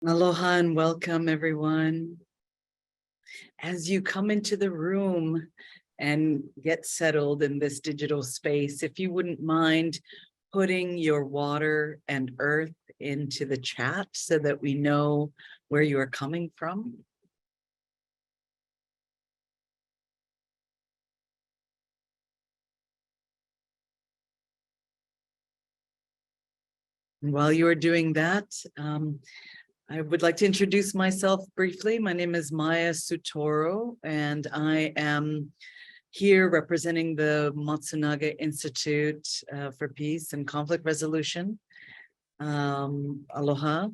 Aloha and welcome, everyone. As you come into the room and get settled in this digital space, if you wouldn't mind putting your water and earth into the chat so that we know where you are coming from. And while you are doing that, I would like to introduce myself briefly. My name is Maya Soetoro, and I am here representing the Matsunaga Institute for Peace and Conflict Resolution. Aloha,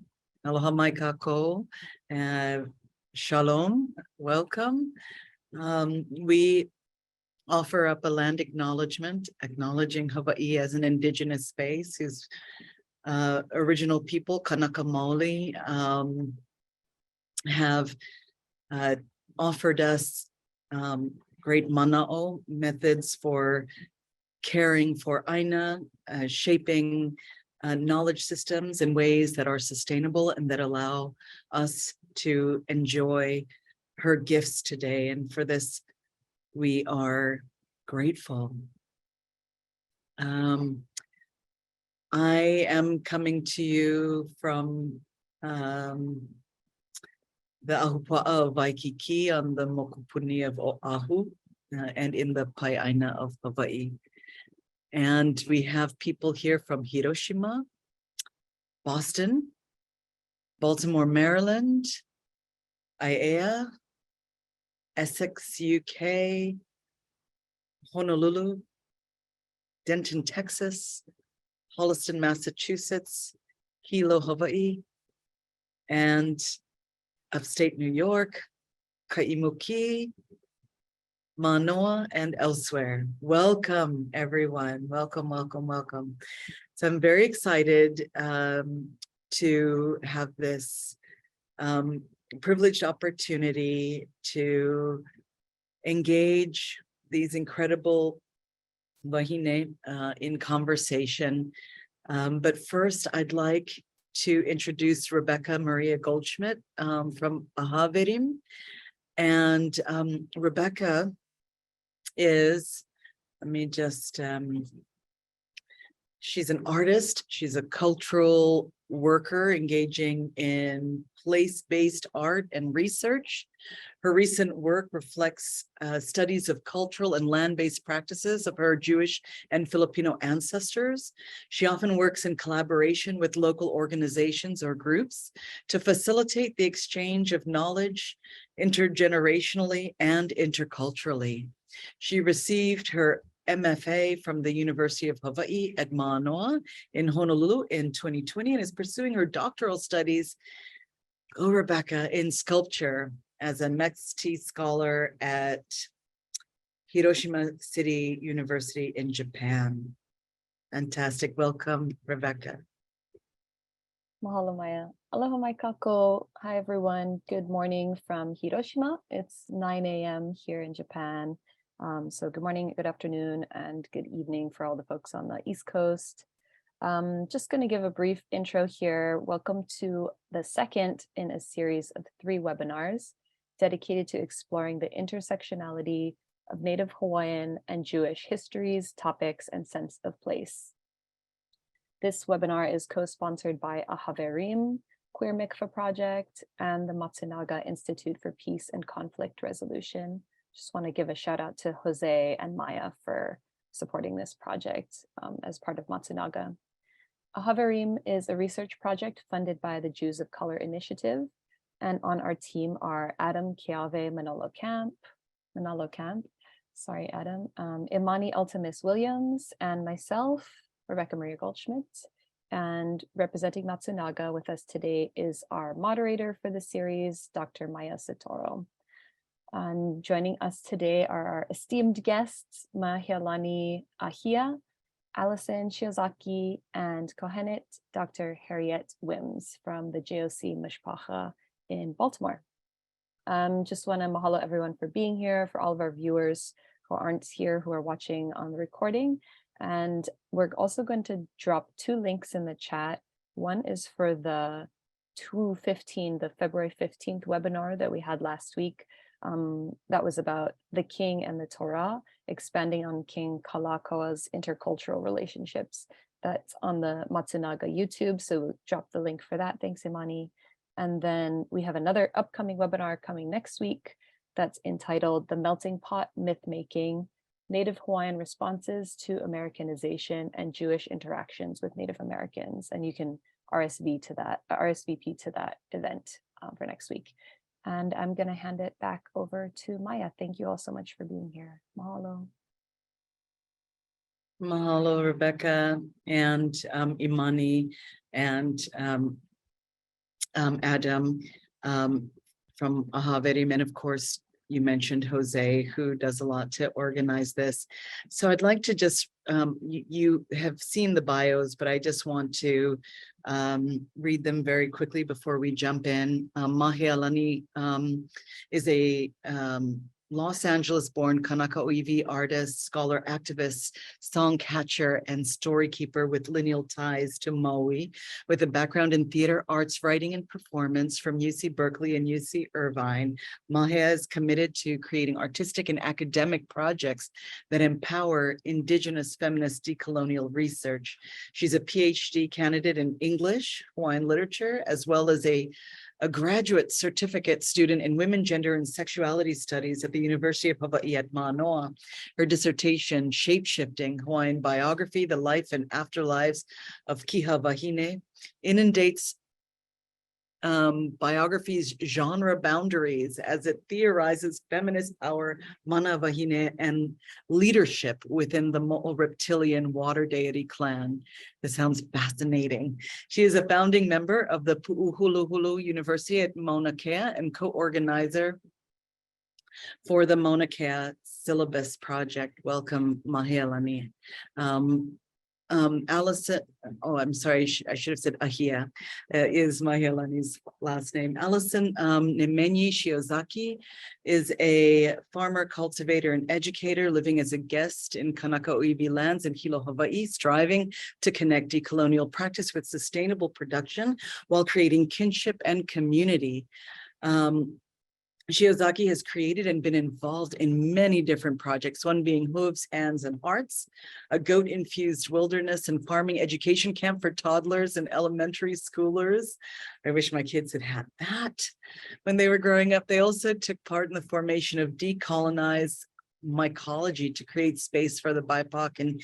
aloha mai kako, shalom, welcome. We offer up a land acknowledgement, acknowledging Hawaii as an indigenous space whose original people, Kānaka Maoli, have offered us great mana'o methods for caring for ʻāina, shaping knowledge systems in ways that are sustainable and that allow us to enjoy her gifts today. And for this, we are grateful. I am coming to you from the Ahupua'a of Waikiki on the Mokupuni of Oahu and in the Pai'aina of Hawaii. And we have people here from Hiroshima, Boston, Baltimore, Maryland, Aiea, Essex, UK, Honolulu, Denton, Texas, Holliston, Massachusetts, Hilo, Hawaii, and upstate New York, Kaimuki, Manoa, and elsewhere. Welcome, everyone. Welcome, welcome, welcome. So I'm very excited to have this privileged opportunity to engage these incredible Wāhine in conversation. But first, I'd like to introduce Rebecca Maria Goldschmidt from AHAverim. And Rebecca is, let me just, she's an artist, she's a cultural worker engaging in place-based art and research. Her recent work reflects studies of cultural and land-based practices of her Jewish and Filipino ancestors. She often works in collaboration with local organizations or groups to facilitate the exchange of knowledge intergenerationally and interculturally. She received her MFA from the University of Hawaiʻi at Manoa in Honolulu in 2020 and is pursuing her doctoral studies, Rebecca, in sculpture as a Mex-T scholar at Hiroshima City University in Japan. Fantastic. Welcome, Rebecca. Mahalo Maya. Aloha mai kako. Hi, everyone. Good morning from Hiroshima. It's 9 a.m. here in Japan. So good morning, good afternoon, and good evening for all the folks on the East Coast. Just going to give a brief intro here. Welcome to the second in a series of 3 webinars dedicated to exploring the intersectionality of Native Hawaiian and Jewish histories, topics, and sense of place. This webinar is co-sponsored by AHAverim, Queer Mikvah Project, and the Matsunaga Institute for Peace and Conflict Resolution. Just want to give a shout out to Jose and Maya for supporting this project as part of Matsunaga. AHAverim is a research project funded by the Jews of Color Initiative, and on our team are Adam Keave Manolo Camp, sorry Adam, Imani Altamis Williams, and myself, Rebecca Maria Goldschmidt. And representing Matsunaga with us today is our moderator for the series, Dr. Maya Soetoro. And joining us today are our esteemed guests, Māhealani Ahia, Allison, Shiozaki, and Kohenet, Dr. Harriette Wimms from the JOC Mishpacha in Baltimore. Just want to mahalo everyone for being here, for all of our viewers who aren't here, who are watching on the recording. And we're also going to drop 2 links in the chat. One is for the 215, the February 15th webinar that we had last week. That was about the king and the Torah, expanding on King Kalaka's intercultural relationships. That's on the Matsunaga YouTube, so we'll drop the link for that. Thanks, Imani. And then we have another upcoming webinar coming next week that's entitled The Melting Pot Myth-Making, Native Hawaiian Responses to Americanization and Jewish Interactions with Native Americans. And you can RSVP to that event for next week. And I'm going to hand it back over to Maya. Thank you all so much for being here. Mahalo. Mahalo, Rebecca and Imani and Adam from AHAverim, and of course, you mentioned Jose, who does a lot to organize this. So I'd like to just, you have seen the bios, but I just want to read them very quickly before we jump in. Māhealani is a Los Angeles-born Kanaka ʻŌiwi artist, scholar, activist, songcatcher, and storykeeper with lineal ties to Maui, with a background in theater, arts, writing, and performance from UC Berkeley and UC Irvine. Mahea is committed to creating artistic and academic projects that empower Indigenous feminist decolonial research. She's a PhD candidate in English, Hawaiian literature, as well as a graduate certificate student in women, gender, and sexuality studies at the University of Hawaiʻi at Manoa. Her dissertation, Shapeshifting Hawaiian Biography, the Life and Afterlives of Kiha Wāhine, inundates biography's genre boundaries as it theorizes feminist power, mana wahine, and leadership within the Mo'o reptilian water deity clan. This sounds fascinating. She is a founding member of the Puʻuhuluhulu University at Mauna Kea and co-organizer for the Mauna Kea Syllabus Project. Welcome, Māhealani. Allison, oh, I'm sorry, I should have said Ahia, is Māhealani's last name. Allison Nemenyi Shiozaki is a farmer, cultivator, and educator living as a guest in Kanaka ʻŌiwi lands in Hilo, Hawaii, striving to connect decolonial practice with sustainable production while creating kinship and community. Shiozaki has created and been involved in many different projects, one being Hooves, Hands, and Hearts, a goat-infused wilderness and farming education camp for toddlers and elementary schoolers. I wish my kids had had that when they were growing up. They also took part in the formation of Decolonize Mycology to create space for the BIPOC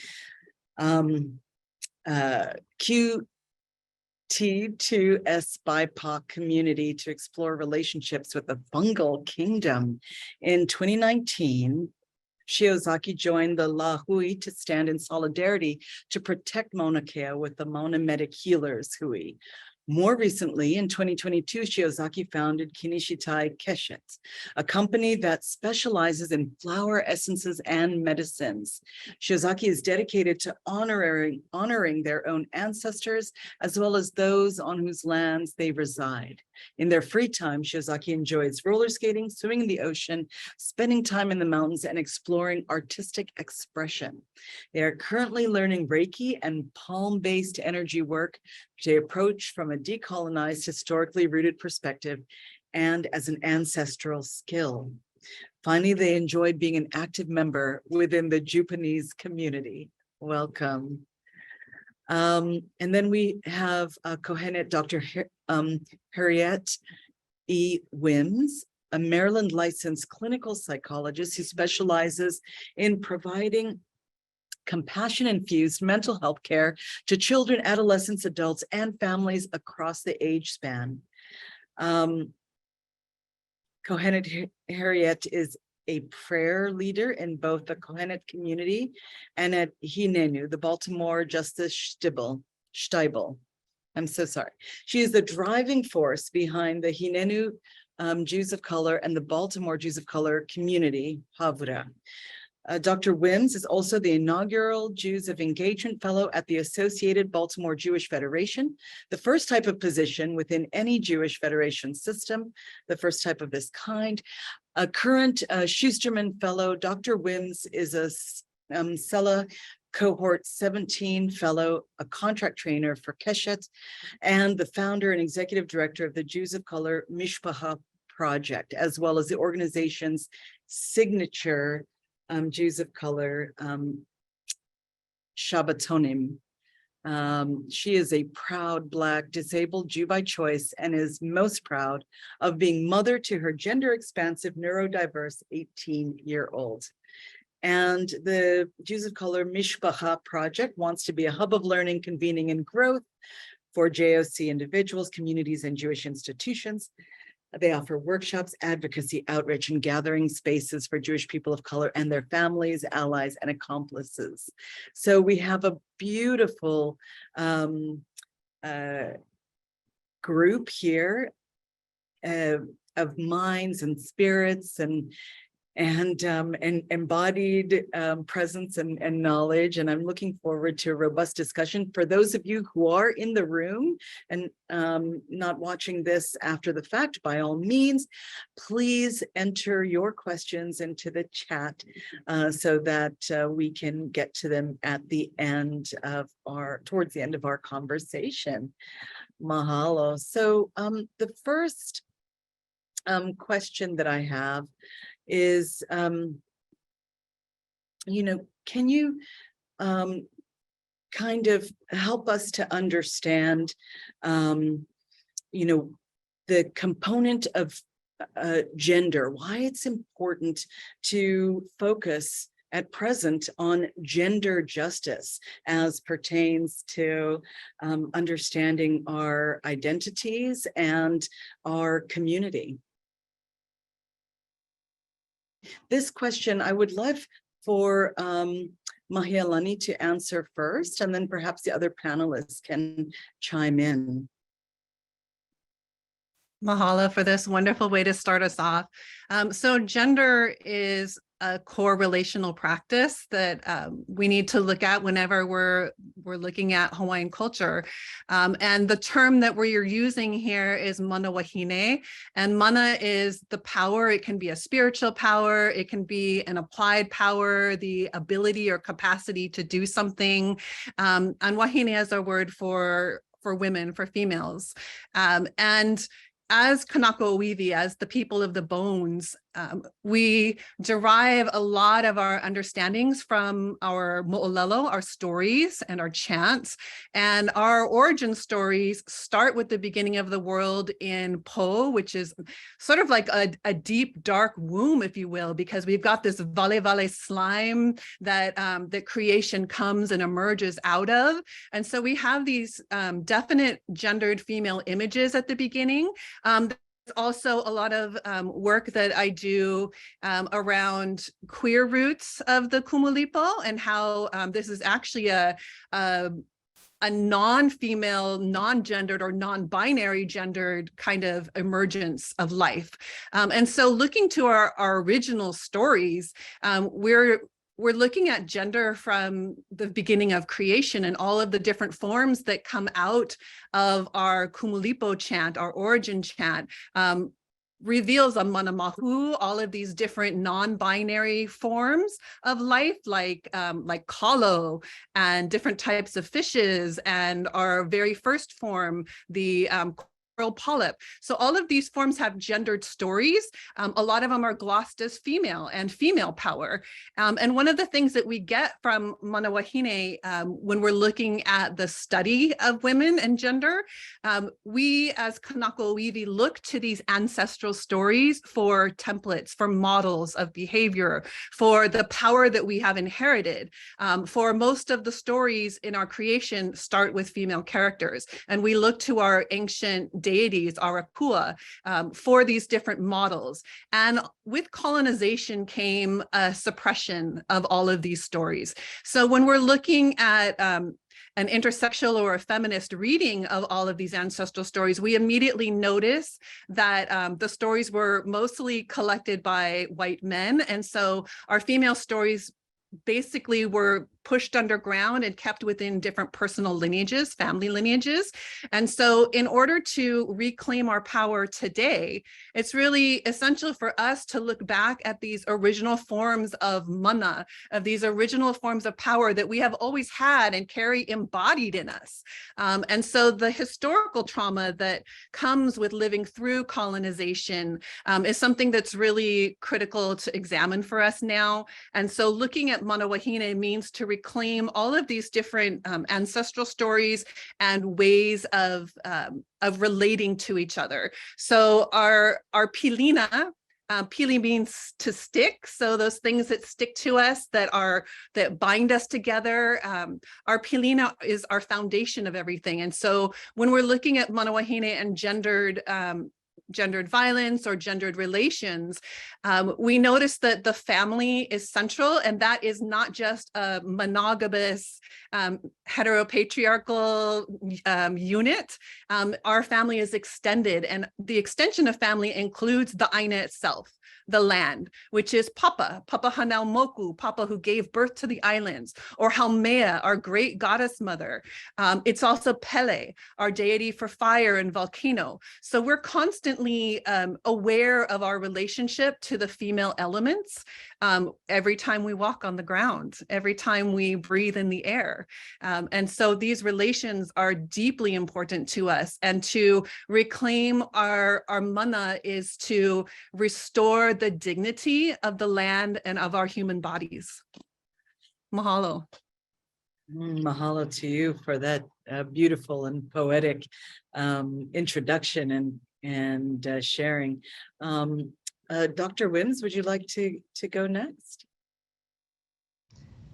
and T2S BIPOC community to explore relationships with the fungal kingdom. In 2019, Shiozaki joined the La Hui to stand in solidarity to protect Mauna Kea with the Mauna Medic Healers Hui. More recently, in 2022, Shiozaki founded Kinishitai Keshet, a company that specializes in flower essences and medicines. Shiozaki is dedicated to honoring their own ancestors, as well as those on whose lands they reside. In their free time, Shiozaki enjoys roller skating, swimming in the ocean, spending time in the mountains, and exploring artistic expression. They are currently learning Reiki and palm-based energy work to approach from a decolonized, historically rooted perspective and as an ancestral skill. Finally, they enjoy being an active member within the Japanese community. Welcome. And then we have Kohenet, Dr. Harriette E. Wimms, a Maryland licensed clinical psychologist who specializes in providing compassion-infused mental health care to children, adolescents, adults, and families across the age span. Kohenet Harriette is a prayer leader in both the Kohenet community and at Hinenu, the Baltimore Justice Steibel. I'm so sorry. She is the driving force behind the Hinenu Jews of Color and the Baltimore Jews of Color community, Havra. Dr. Wimms is also the inaugural Jews of Engagement Fellow at the Associated Baltimore Jewish Federation, the first type of position within any Jewish Federation system, the first type of this kind. A current Schusterman Fellow, Dr. Wimms is a Sela cohort 17 fellow, a contract trainer for Keshet, and the founder and executive director of the Jews of Color Mishpacha Project, as well as the organization's signature Jews of Color Shabbatonim. She is a proud Black disabled Jew by choice and is most proud of being mother to her gender expansive, neurodiverse 18-year-old. And the Jews of Color Mishpacha Project wants to be a hub of learning, convening, and growth for JOC individuals, communities, and Jewish institutions. They offer workshops, advocacy, outreach, and gathering spaces for Jewish people of color and their families, allies, and accomplices. So we have a beautiful group here of minds and spirits and embodied presence and knowledge. And I'm looking forward to a robust discussion. For those of you who are in the room and not watching this after the fact, by all means, please enter your questions into the chat so that we can get to them at the end of towards the end of our conversation. Mahalo. So the first question that I have is, can you kind of help us to understand, the component of gender, why it's important to focus at present on gender justice as pertains to understanding our identities and our community? This question I would love for Māhealani to answer first, and then perhaps the other panelists can chime in. Mahalo for this wonderful way to start us off. So gender is a core relational practice that we need to look at whenever we're looking at Hawaiian culture. And the term that we're using here is mana wahine, and mana is the power. It can be a spiritual power, it can be an applied power, the ability or capacity to do something. And wahine is a word for women, for females. And as Kānaka ʻiwi, as the people of the bones, we derive a lot of our understandings from our mo'olelo, our stories and our chants. And our origin stories start with the beginning of the world in Po, which is sort of like a deep, dark womb, if you will, because we've got this vale slime that, that creation comes and emerges out of. And so we have these definite gendered female images at the beginning. Also a lot of work that I do around queer roots of the kumulipo and how this is actually a non-female, non-gendered or non-binary gendered kind of emergence of life. And so looking to our original stories, we're looking at gender from the beginning of creation and all of the different forms that come out of our kumulipo chant, our origin chant, reveals a mana mahu, all of these different non-binary forms of life, like kalo and different types of fishes, and our very first form, the polyp. So all of these forms have gendered stories. A lot of them are glossed as female and female power. And one of the things that we get from mana wahine when we're looking at the study of women and gender, we as Kānaka ʻiwi look to these ancestral stories for templates, for models of behavior, for the power that we have inherited. For most of the stories in our creation start with female characters, and we look to our ancient deities, our akua, for these different models. And with colonization came a suppression of all of these stories. So when we're looking at an intersectional or a feminist reading of all of these ancestral stories, we immediately notice that the stories were mostly collected by white men. And so our female stories basically were pushed underground and kept within different personal lineages, family lineages. And so in order to reclaim our power today, it's really essential for us to look back at these original forms of mana, of these original forms of power that we have always had and carry embodied in us. And so the historical trauma that comes with living through colonization is something that's really critical to examine for us now. And so looking at mana wahine means to reclaim all of these different ancestral stories and ways of relating to each other. So our pilina, pili means to stick. So those things that stick to us, that bind us together. Our pilina is our foundation of everything. And so when we're looking at mana wahine and gendered violence or gendered relations, we notice that the family is central, and that is not just a monogamous heteropatriarchal unit. Our family is extended, and the extension of family includes the ʻaina itself, the land, which is Papa Hanau Moku, Papa who gave birth to the islands, or Haumea, our great goddess mother. It's also Pele, our deity for fire and volcano. So we're constantly aware of our relationship to the female elements every time we walk on the ground, every time we breathe in the air. And so these relations are deeply important to us, and to reclaim our mana is to restore the dignity of the land and of our human bodies. Mahalo. Mahalo to you for that beautiful and poetic introduction and sharing. Dr. Wimms, would you like to go next?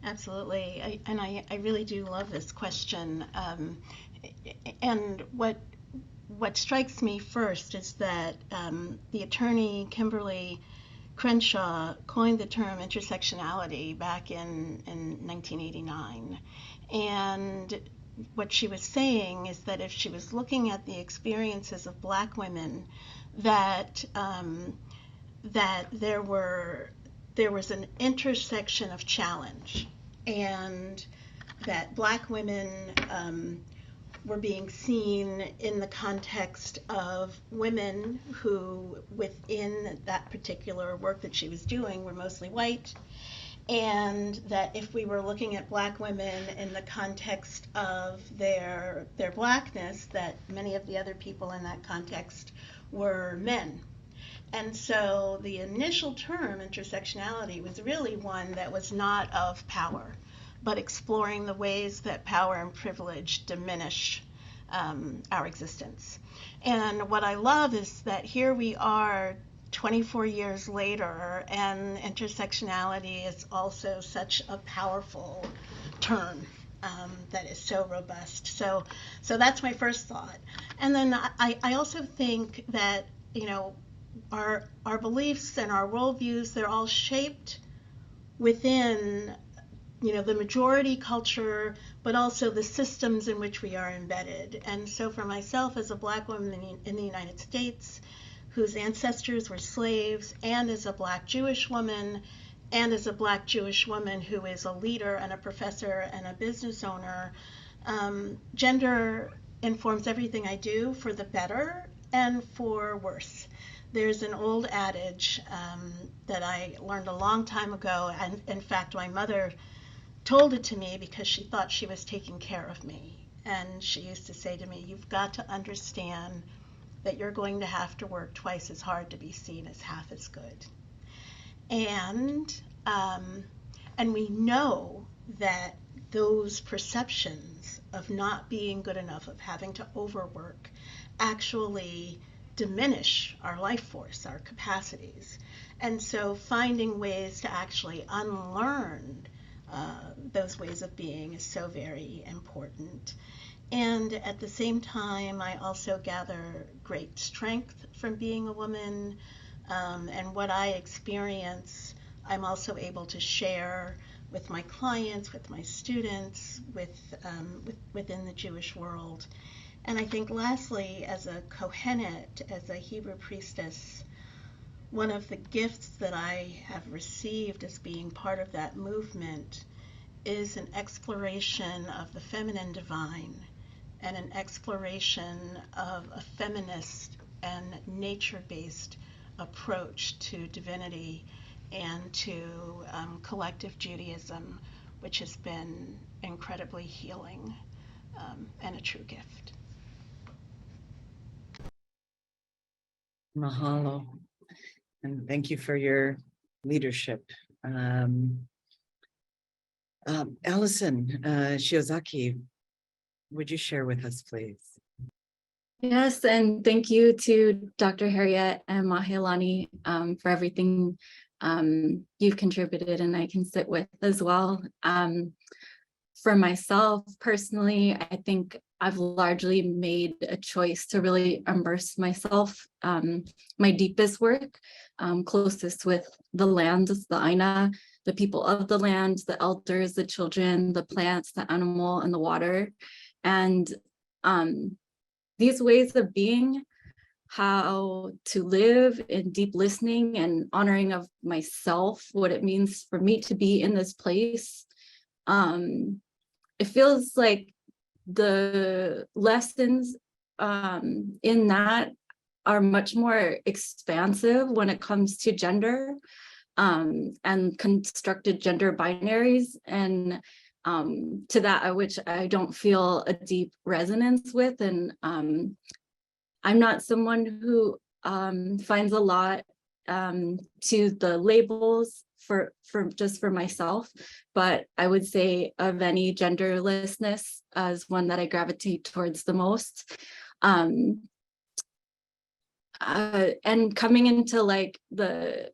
Absolutely, I really do love this question. And what strikes me first is that the attorney Kimberly Crenshaw coined the term intersectionality back in 1989. And what she was saying is that if she was looking at the experiences of Black women, that there was an intersection of challenge, and that Black women were being seen in the context of women who, within that particular work that she was doing, were mostly white, and that if we were looking at Black women in the context of their Blackness, that many of the other people in that context were men. And so the initial term intersectionality was really one that was not of power, but exploring the ways that power and privilege diminish our existence. And what I love is that here we are 24 years later, and intersectionality is also such a powerful term that is so robust. So that's my first thought. And then I also think that, you know, our beliefs and our worldviews, they're all shaped within, you know, the majority culture, but also the systems in which we are embedded. And so for myself as a Black woman in the United States, whose ancestors were slaves, and as a Black Jewish woman, and as a Black Jewish woman who is a leader and a professor and a business owner, gender informs everything I do, for the better and for worse. There's an old adage that I learned a long time ago, and in fact my mother told it to me because she thought she was taking care of me. And she used to say to me, you've got to understand that you're going to have to work twice as hard to be seen as half as good. And we know that those perceptions of not being good enough, of having to overwork, actually diminish our life force, our capacities. And so finding ways to actually unlearn those ways of being is so very important. And at the same time, I also gather great strength from being a woman, and what I experience, I'm also able to share with my clients, with my students, within the Jewish world. And I think lastly, as a Kohenet, as a Hebrew priestess, one of the gifts that I have received as being part of that movement is an exploration of the feminine divine and an exploration of a feminist and nature-based approach to divinity and to collective Judaism, which has been incredibly healing and a true gift. Mahalo. And thank you for your leadership. Allison, Shiozaki, would you share with us, please? Yes, and thank you to Dr. Harriette and Māhealani for everything you've contributed and I can sit with as well. For myself personally, I think I've largely made a choice to really immerse myself, my deepest work, closest with the land, the ʻāina, the people of the land, the elders, the children, the plants, the animal, and the water. And these ways of being, how to live in deep listening and honoring of myself, what it means for me to be in this place. It feels like the lessons in that are much more expansive when it comes to gender and constructed gender binaries, and to that which I don't feel a deep resonance with. And I'm not someone who finds a lot to the labels for myself, but I would say of any genderlessness as one that I gravitate towards the most. And coming into like the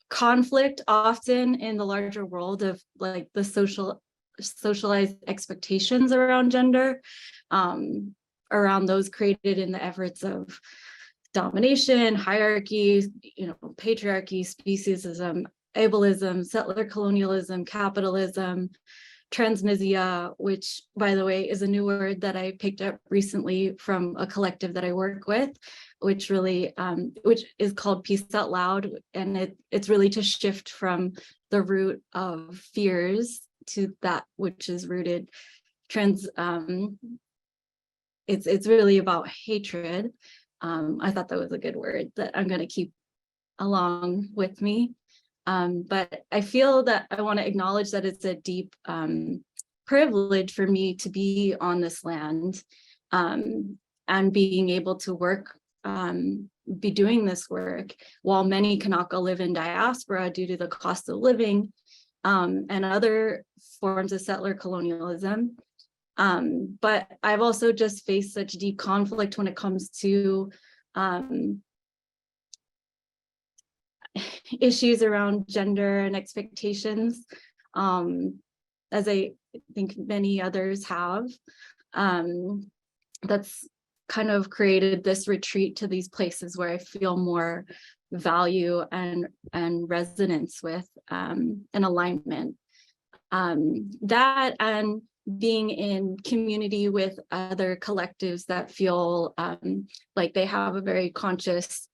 conflict often in the larger world of like the socialized expectations around gender, around those created in the efforts of domination, hierarchy, patriarchy, speciesism, ableism, settler colonialism, capitalism, transmisia, which by the way is a new word that I picked up recently from a collective that I work with, which really which is called Peace Out Loud, and it's really to shift from the root of fears to that which is rooted it's really about hatred. I thought that was a good word that I'm going to keep along with me. But I feel that I want to acknowledge that it's a deep privilege for me to be on this land and being able to work, be doing this work while many Kanaka live in diaspora due to the cost of living and other forms of settler colonialism. But I've also just faced such deep conflict when it comes to issues around gender and expectations, as I think many others have. That's kind of created this retreat to these places where I feel more value and resonance with an alignment. That and being in community with other collectives that feel like they have a very conscious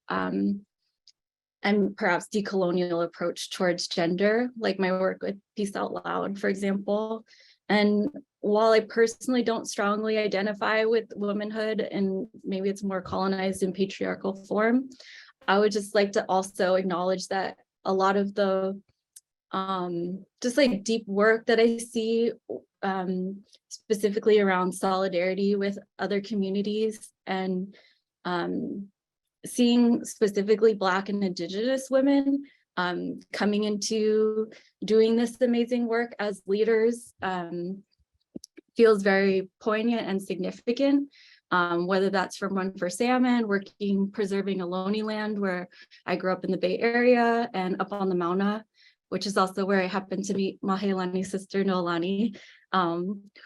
and perhaps decolonial approach towards gender, like my work with Peace Out Loud, for example. And while I personally don't strongly identify with womanhood, and maybe it's more colonized in patriarchal form, I would just like to also acknowledge that a lot of the just like deep work that I see specifically around solidarity with other communities and seeing specifically Black and Indigenous women coming into doing this amazing work as leaders feels very poignant and significant, whether that's from Run for Salmon, preserving Ohlone land where I grew up in the Bay Area, and up on the Mauna, which is also where I happened to meet Māhealani's sister Noelani,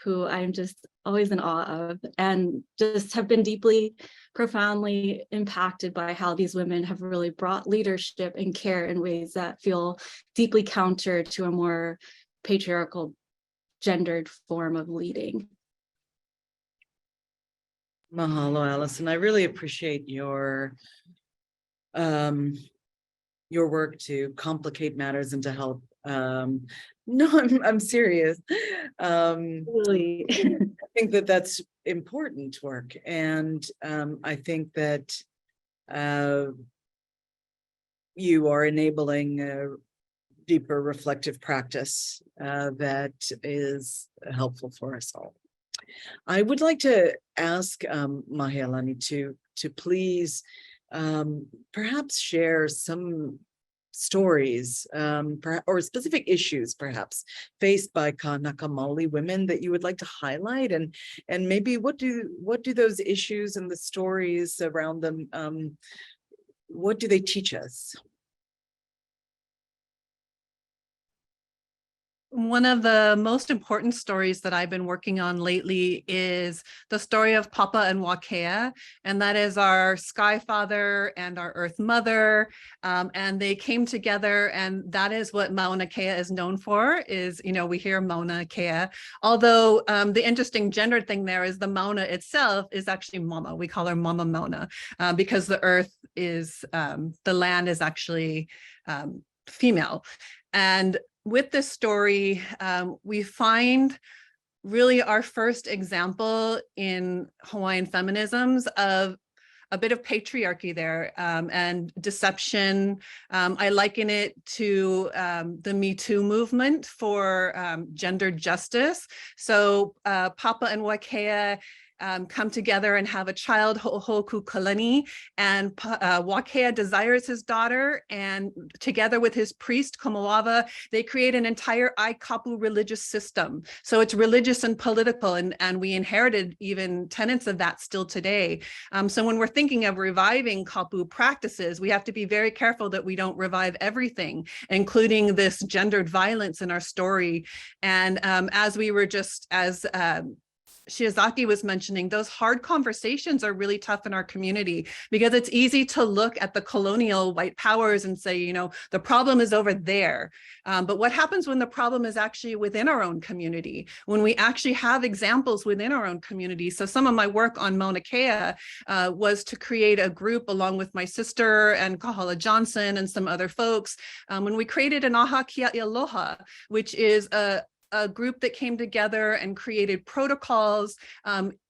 who I'm just always in awe of, and just have been deeply, profoundly impacted by how these women have really brought leadership and care in ways that feel deeply counter to a more patriarchal, gendered form of leading. Mahalo, Allison. I really appreciate your work to complicate matters and to help No, I'm serious. Really. I think that that's important work, and I think that you are enabling a deeper reflective practice that is helpful for us all. I would like to ask Māhealani to please perhaps share some stories or specific issues perhaps faced by Kānaka Maoli women that you would like to highlight, and maybe what do those issues and the stories around them, what do they teach us? One of the most important stories that I've been working on lately is the story of Papa and Wakea, and that is our Sky Father and our Earth Mother, and they came together, and that is what Mauna Kea is known for, is, you know, we hear Mauna Kea, although the interesting gender thing there is the Mauna itself is actually Mama. We call her Mama Mauna because the earth is, the land is actually female. And with this story, we find really our first example in Hawaiian feminisms of a bit of patriarchy there and deception. I liken it to the Me Too movement for gender justice. So Papa and Wakea come together and have a child, hoʻohoaloha, and Wakea desires his daughter, and together with his priest, Komoava, they create an entire aikapu religious system. So it's religious and political, and we inherited even tenets of that still today. So when we're thinking of reviving kapu practices, we have to be very careful that we don't revive everything, including this gendered violence in our story. And as we were just, as Shiozaki was mentioning, those hard conversations are really tough in our community because it's easy to look at the colonial white powers and say, you know, the problem is over there. But what happens when the problem is actually within our own community, when we actually have examples within our own community? So some of my work on Mauna Kea was to create a group along with my sister and Kahala Johnson and some other folks when we created an aha kia aloha, which is a group that came together and created protocols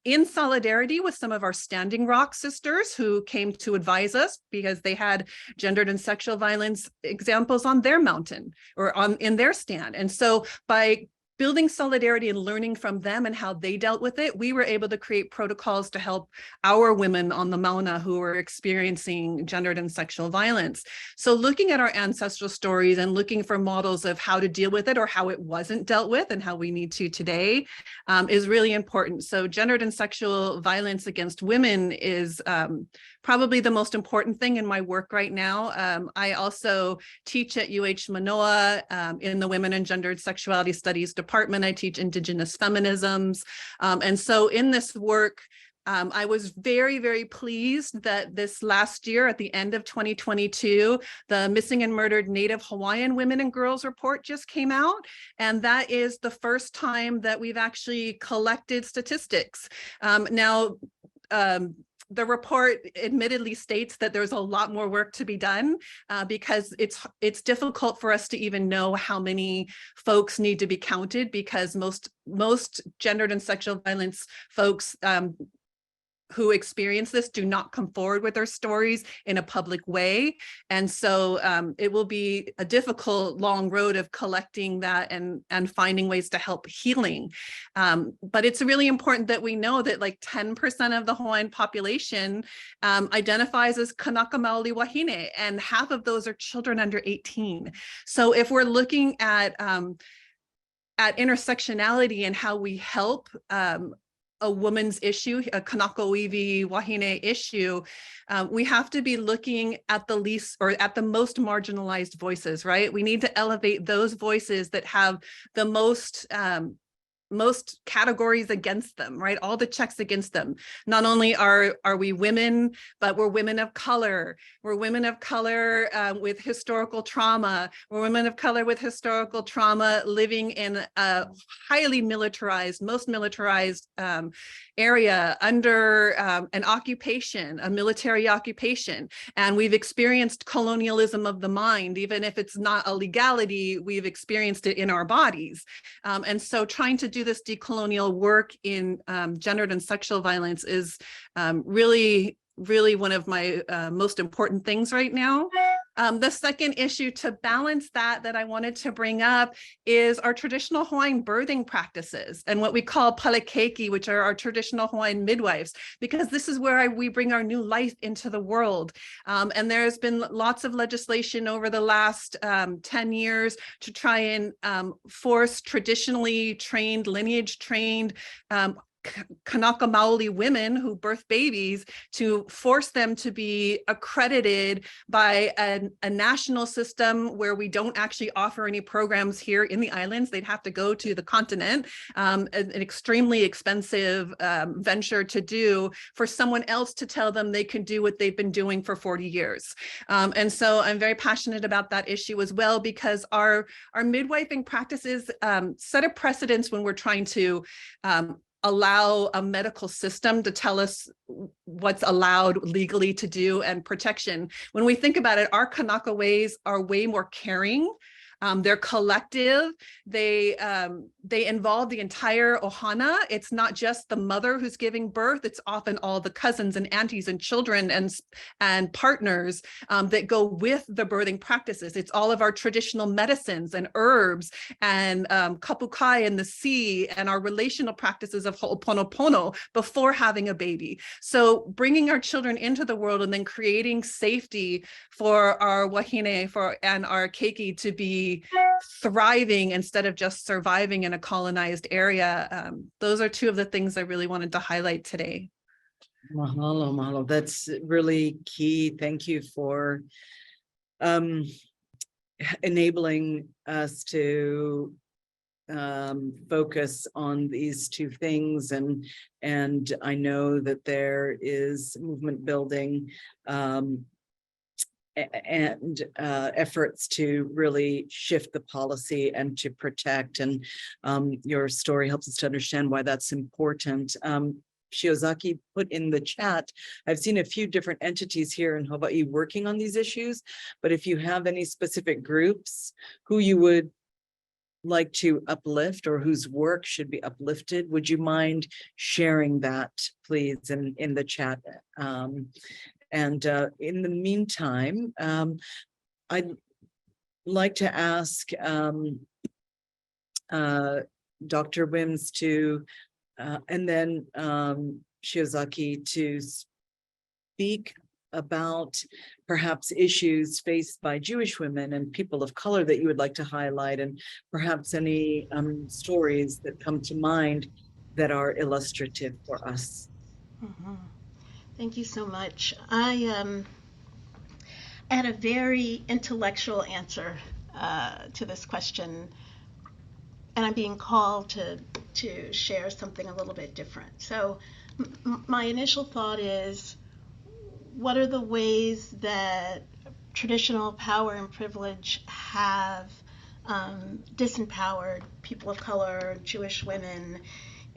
in solidarity with some of our Standing Rock sisters who came to advise us because they had gendered and sexual violence examples on their mountain or in their stand. And so by building solidarity and learning from them and how they dealt with it, we were able to create protocols to help our women on the Mauna who were experiencing gendered and sexual violence. So looking at our ancestral stories and looking for models of how to deal with it or how it wasn't dealt with and how we need to today is really important. So gendered and sexual violence against women is probably the most important thing in my work right now. I also teach at UH Manoa in the Women and Gendered Sexuality Studies department. I teach Indigenous feminisms. And so in this work, I was very, very pleased that this last year, at the end of 2022, the Missing and Murdered Native Hawaiian Women and Girls report just came out. And that is the first time that we've actually collected statistics. The report admittedly states that there's a lot more work to be done because it's difficult for us to even know how many folks need to be counted because most gendered and sexual violence folks who experience this do not come forward with their stories in a public way. And so it will be a difficult, long road of collecting that and finding ways to help healing. But it's really important that we know that like 10% of the Hawaiian population identifies as Kānaka Maoli Wāhine, and half of those are children under 18. So if we're looking at intersectionality and how we help a woman's issue, a Kanaka ʻŌiwi Wāhine issue, we have to be looking at the least or at the most marginalized voices, right? We need to elevate those voices that have the most categories against them, right? All the checks against them. Not only are we women, but we're women of color. We're women of color with historical trauma. We're women of color with historical trauma living in a highly militarized, most militarized area under an occupation, a military occupation. And we've experienced colonialism of the mind, even if it's not a legality, we've experienced it in our bodies. And so trying to do this decolonial work in gendered and sexual violence is really one of my most important things right now. The second issue to balance that I wanted to bring up is our traditional Hawaiian birthing practices and what we call palekeki, which are our traditional Hawaiian midwives, because this is where we bring our new life into the world. And there's been lots of legislation over the last 10 years to try and force traditionally trained, lineage trained Kānaka Maoli women who birth babies to force them to be accredited by a national system where we don't actually offer any programs here in the islands. They'd have to go to the continent, an extremely expensive venture to do for someone else to tell them they can do what they've been doing for 40 years. And so I'm very passionate about that issue as well, because our midwifing practices set a precedence when we're trying to allow a medical system to tell us what's allowed legally to do and protection. When we think about it, our Kanaka ways are way more caring. They're collective. They involve the entire ohana. It's not just the mother who's giving birth. It's often all the cousins and aunties and children and partners that go with the birthing practices. It's all of our traditional medicines and herbs and kapukai in the sea and our relational practices of ho'oponopono before having a baby. So bringing our children into the world and then creating safety for our wahine and our keiki to be thriving instead of just surviving in a colonized area. Those are two of the things I really wanted to highlight today. Mahalo. That's really key. Thank you for enabling us to focus on these two things. And I know that there is movement building and efforts to really shift the policy and to protect. And your story helps us to understand why that's important. Shiozaki put in the chat, I've seen a few different entities here in Hawaii working on these issues, but if you have any specific groups who you would like to uplift or whose work should be uplifted, would you mind sharing that, please, in the chat? And in the meantime, I'd like to ask Dr. Wimms to, and then Shiozaki to speak about perhaps issues faced by Jewish women and people of color that you would like to highlight, and perhaps any stories that come to mind that are illustrative for us. Mm-hmm. Thank you so much. I had a very intellectual answer to this question, and I'm being called to share something a little bit different. So my initial thought is, what are the ways that traditional power and privilege have disempowered people of color, Jewish women?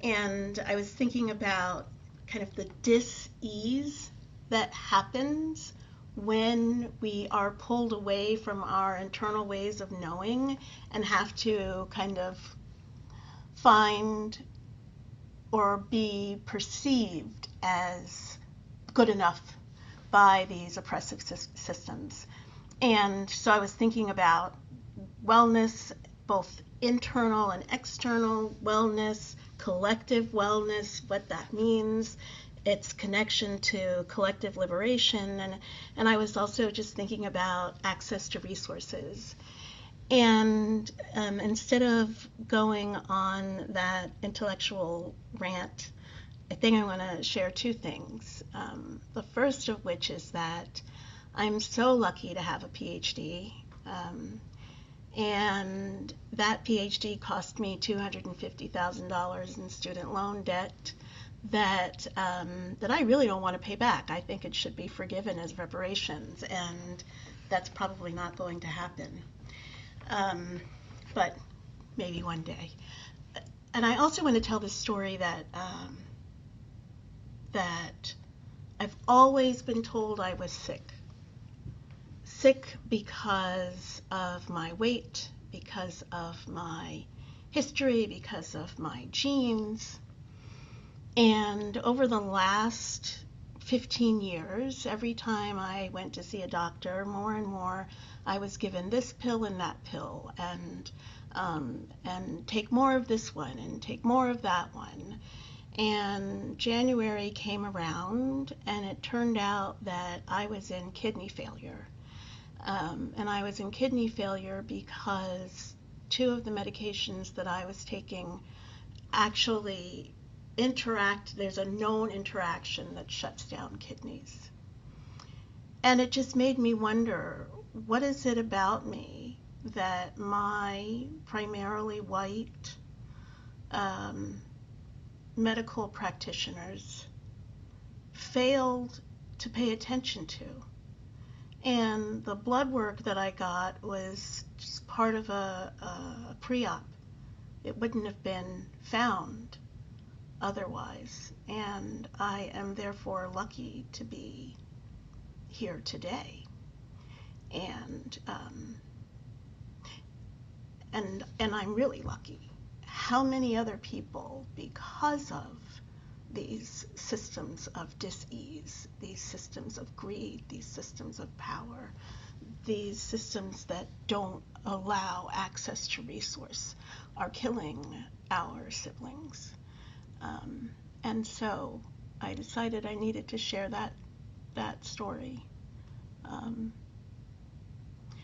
And I was thinking about kind of the dis-ease that happens when we are pulled away from our internal ways of knowing and have to kind of find or be perceived as good enough by these oppressive systems. And so I was thinking about wellness, both internal and external wellness, collective wellness, what that means, its connection to collective liberation, and I was also just thinking about access to resources. And instead of going on that intellectual rant, I think I want to share two things. The first of which is that I'm so lucky to have a PhD, And that PhD cost me $250,000 in student loan debt that I really don't want to pay back. I think it should be forgiven as reparations, and that's probably not going to happen. But maybe one day. And I also want to tell this story that that I've always been told I was sick. Sick because of my weight, because of my history, because of my genes. And over the last 15 years, every time I went to see a doctor, more and more, I was given this pill and that pill, and take more of this one and take more of that one. And January came around, and it turned out that I was in kidney failure. And I was in kidney failure because 2 of the medications that I was taking actually there's a known interaction that shuts down kidneys. And it just made me wonder, what is it about me that my primarily white medical practitioners failed to pay attention to? And the blood work that I got was just part of a pre-op. It wouldn't have been found otherwise. And I am therefore lucky to be here today. And I'm really lucky. How many other people, because of these systems of dis-ease, these systems of greed, these systems of power, these systems that don't allow access to resource, are killing our siblings. And so I decided I needed to share that story,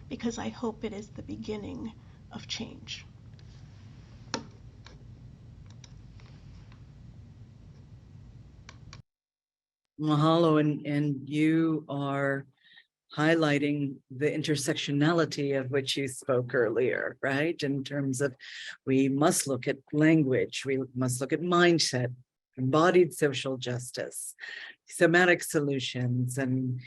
because I hope it is the beginning of change. Mahalo, and you are highlighting the intersectionality of which you spoke earlier, right? In terms of, we must look at language, we must look at mindset, embodied social justice, thematic solutions, and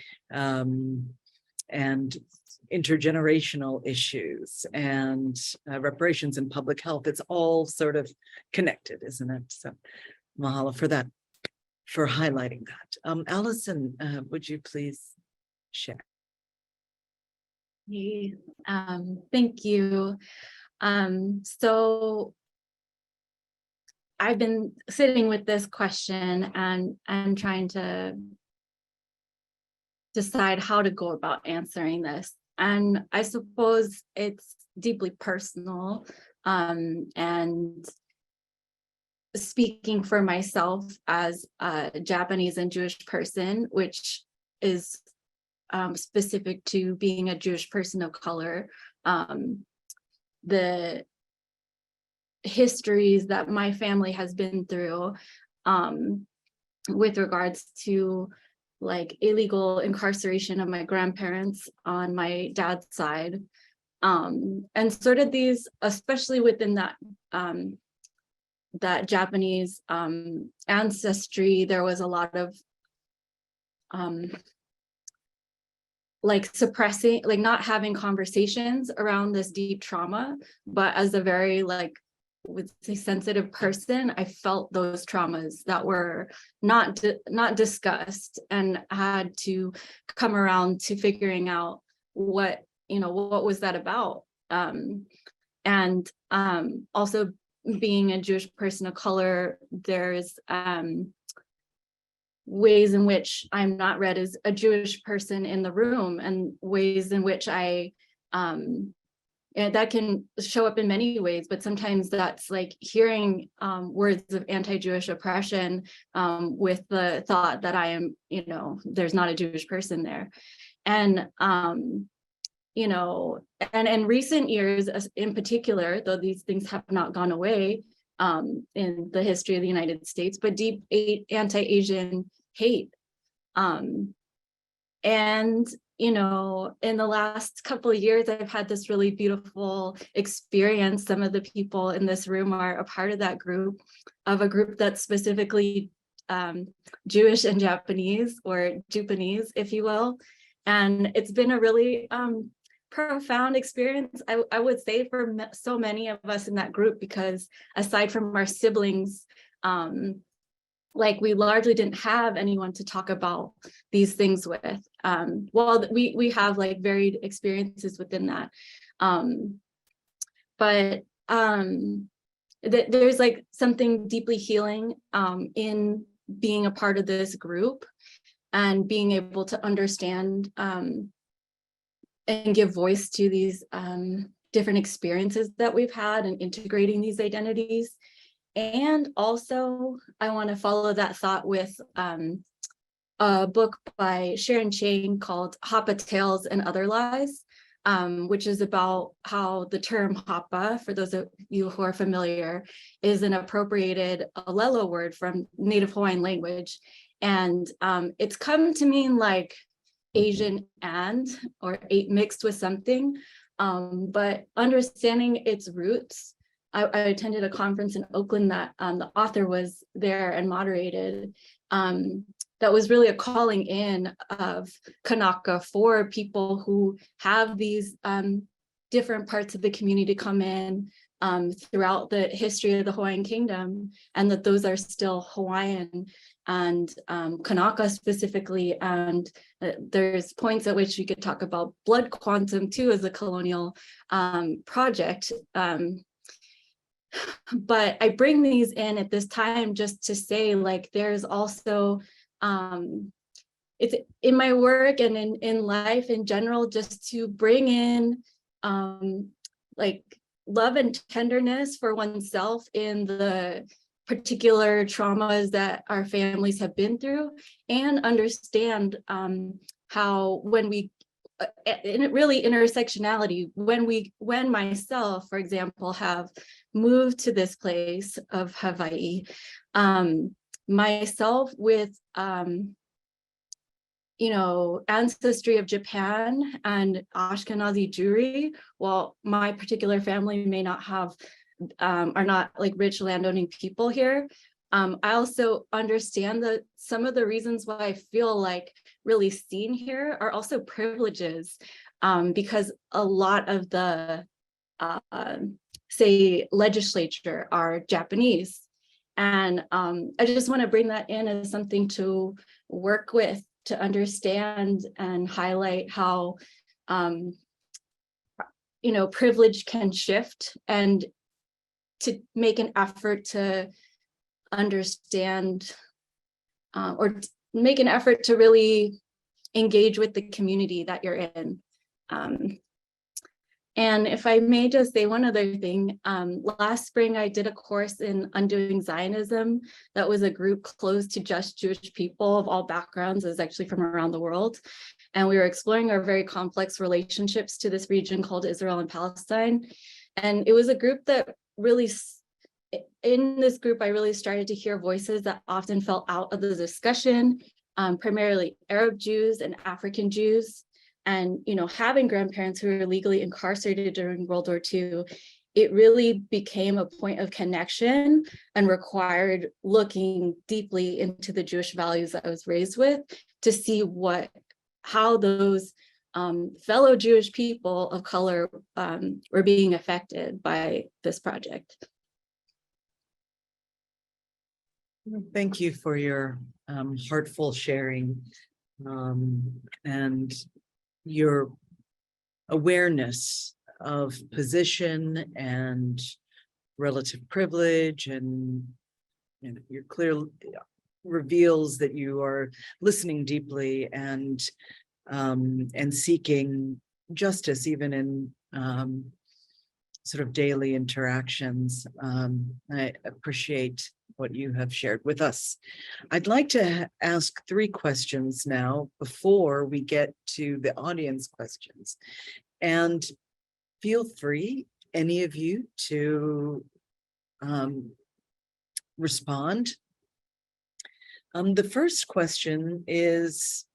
intergenerational issues, and reparations and public health. It's all sort of connected, isn't it? So mahalo for that, for highlighting that. Allison, would you please share? Thank you. So I've been sitting with this question and trying to decide how to go about answering this. And I suppose it's deeply personal, and speaking for myself as a Japanese and Jewish person, which is specific to being a Jewish person of color, the histories that my family has been through with regards to like illegal incarceration of my grandparents on my dad's side, and sort of these, especially within that that Japanese ancestry, there was a lot of like suppressing, like not having conversations around this deep trauma. But as a very like, with a sensitive person, I felt those traumas that were not discussed, and had to come around to figuring out what was that about. And also being a Jewish person of color, there's ways in which I'm not read as a Jewish person in the room, and ways in which I and that can show up in many ways, but sometimes that's like hearing words of anti-Jewish oppression with the thought that I am, there's not a Jewish person there. And, and in recent years in particular, though these things have not gone away in the history of the United States, but deep anti-Asian hate. And, you know, in the last couple of years, I've had this really beautiful experience. Some of the people in this room are a part of that group, of a group that's specifically Jewish and Japanese, or Japanese, if you will. And it's been a really profound experience, I would say, for so many of us in that group, because aside from our siblings, like, we largely didn't have anyone to talk about these things with. Well, we have like varied experiences within that. But there's like something deeply healing in being a part of this group and being able to understand and give voice to these different experiences that we've had, and integrating these identities. And also, I want to follow that thought with a book by Sharon Chang called Hapa Tales and Other Lies, which is about how the term hapa, for those of you who are familiar, is an appropriated Alelo word from Native Hawaiian language. And it's come to mean like Asian and, or mixed with something, but understanding its roots. I attended a conference in Oakland that the author was there and moderated, that was really a calling in of Kanaka for people who have these different parts of the community come in throughout the history of the Hawaiian Kingdom, and that those are still Hawaiian and Kanaka specifically. And there's points at which we could talk about blood quantum too as a colonial project. But I bring these in at this time just to say, like, there's also, it's in my work and in life in general, just to bring in like love and tenderness for oneself in the particular traumas that our families have been through, and understand how when we, and it really intersectionality, when myself, for example, have moved to this place of Hawaii, myself with you know, ancestry of Japan and Ashkenazi Jewry, while my particular family may not have, are not like rich landowning people here, I also understand that some of the reasons why I feel like really seen here are also privileges, because a lot of the, say, legislature are Japanese. And I just want to bring that in as something to work with, to understand and highlight how, you know, privilege can shift, and to make an effort to understand or make an effort to really engage with the community that you're in. And if I may just say one other thing, last spring I did a course in Undoing Zionism that was a group closed to just Jewish people of all backgrounds. It was actually from around the world. And we were exploring our very complex relationships to this region called Israel and Palestine. And it was a group that really, in this group, I really started to hear voices that often fell out of the discussion, primarily Arab Jews and African Jews. And, you know, having grandparents who were legally incarcerated during World War II, it really became a point of connection and required looking deeply into the Jewish values that I was raised with, to see how those fellow Jewish people of color were being affected by this project. Thank you for your heartful sharing and your awareness of position and relative privilege, and you're clearly reveals that you are listening deeply and seeking justice, even in sort of daily interactions. I appreciate what you have shared with us. I'd like to ask 3 questions now before we get to the audience questions. And feel free, any of you, to respond. The first question is,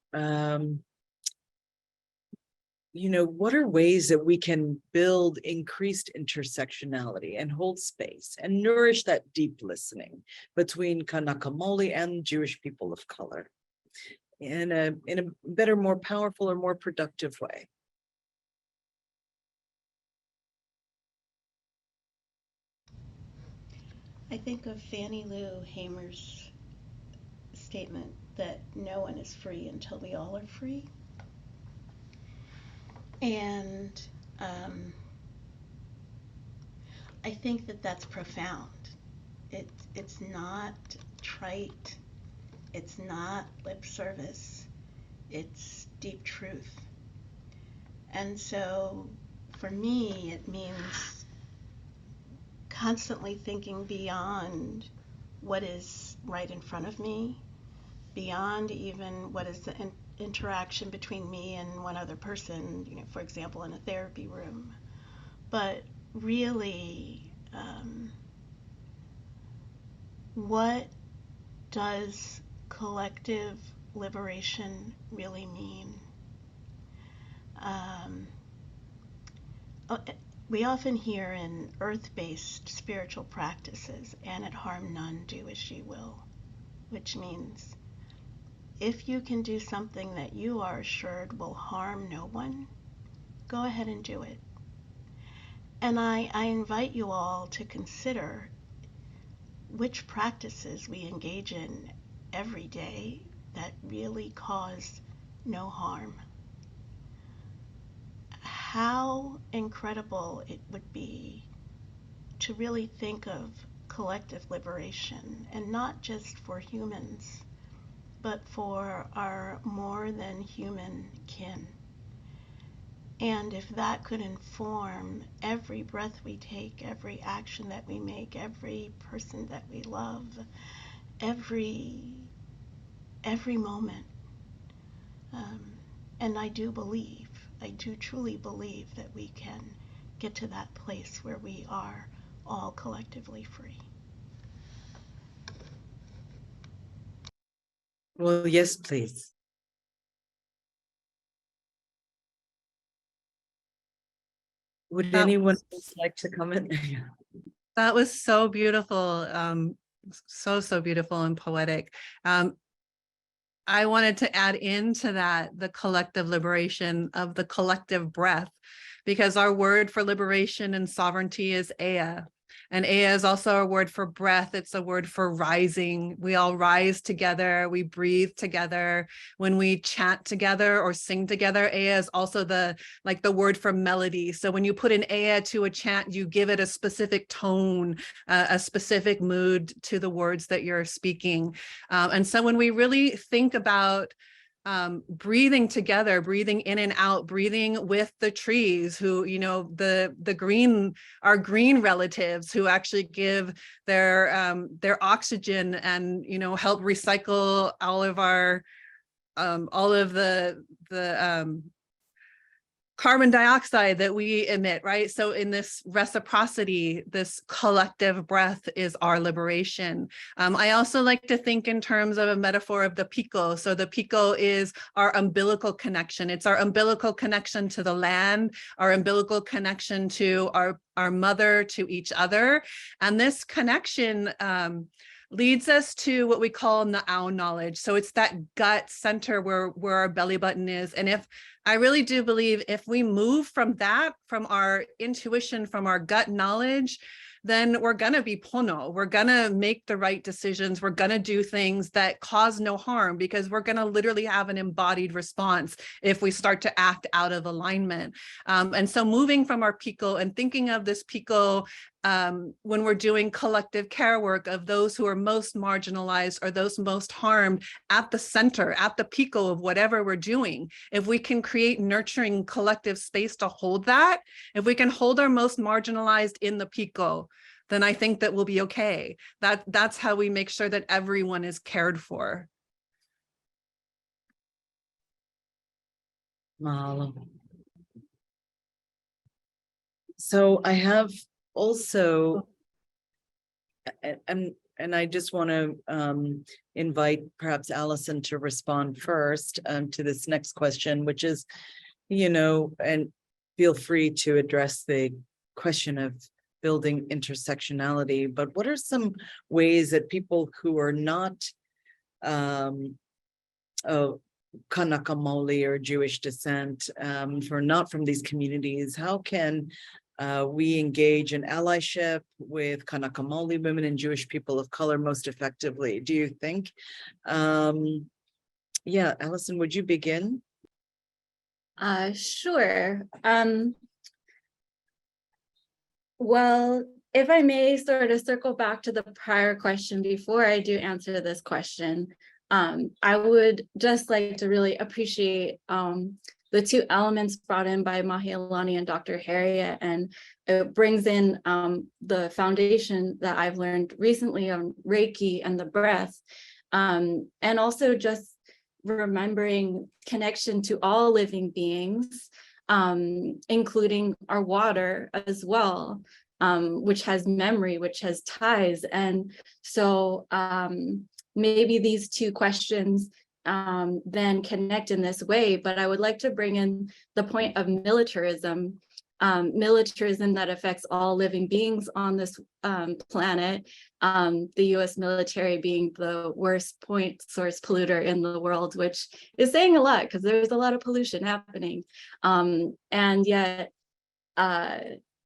what are ways that we can build increased intersectionality and hold space and nourish that deep listening between Kānaka Maoli and Jewish people of color in a better, more powerful or more productive way? I think of Fannie Lou Hamer's statement that no one is free until we all are free. And I think that that's profound. It's not trite. It's not lip service. It's deep truth. And so for me, it means constantly thinking beyond what is right in front of me, beyond even what is the interaction between me and one other person, for example, in a therapy room, but really, what does collective liberation really mean? We often hear in earth-based spiritual practices, and it harm none, do as ye will, which means if you can do something that you are assured will harm no one, go ahead and do it. And I invite you all to consider which practices we engage in every day that really cause no harm. How incredible it would be to really think of collective liberation, and not just for humans, but for our more than human kin. And if that could inform every breath we take, every action that we make, every person that we love, every moment. And I do truly believe that we can get to that place where we are all collectively free. Well, yes, please. Would anyone else like to comment? That was so beautiful. So beautiful and poetic. I wanted to add into that the collective liberation of the collective breath, because our word for liberation and sovereignty is Ea. And Ea is also a word for breath. It's a word for rising. We all rise together. We breathe together. When we chant together or sing together, Ea is also the word for melody. So when you put an Ea to a chant, you give it a specific tone, a specific mood to the words that you're speaking. And so when we really think about breathing together, breathing in and out, breathing with the trees who, our green relatives who actually give their oxygen and, help recycle all of the carbon dioxide that we emit, right? So in this reciprocity, this collective breath is our liberation. I also like to think in terms of a metaphor of the piko. So the piko is our umbilical connection. It's our umbilical connection to the land, our umbilical connection to our mother, to each other. And this connection leads us to what we call na'au knowledge. So it's that gut center where our belly button is. And if I really do believe if we move from that, from our intuition, from our gut knowledge, then we're going to be pono. We're going to make the right decisions. We're going to do things that cause no harm, because we're going to literally have an embodied response if we start to act out of alignment. And so moving from our piko and thinking of this piko when we're doing collective care work of those who are most marginalized or those most harmed at the center, at the piko of whatever we're doing. If we can create nurturing collective space to hold that, if we can hold our most marginalized in the piko, then I think that we'll be okay. That's how we make sure that everyone is cared for. Mahalo. So I have also, and I just want to invite perhaps Allison to respond first to this next question, which is, and feel free to address the question of building intersectionality, but what are some ways that people who are not Kānaka Maoli or Jewish descent, who are not from these communities, how can we engage in allyship with Kānaka Maoli women and Jewish people of color most effectively, do you think? Yeah, Allison, would you begin? Sure. Well, if I may sort of circle back to the prior question before I do answer this question, I would just like to really appreciate the two elements brought in by Māhealani and Dr. Harriette, and it brings in the foundation that I've learned recently on Reiki and the breath, and also just remembering connection to all living beings, including our water as well, which has memory, which has ties. And so maybe these two questions then connect in this way, but I would like to bring in the point of militarism, militarism that affects all living beings on this planet, the US military being the worst point source polluter in the world, which is saying a lot because there's a lot of pollution happening. And yet,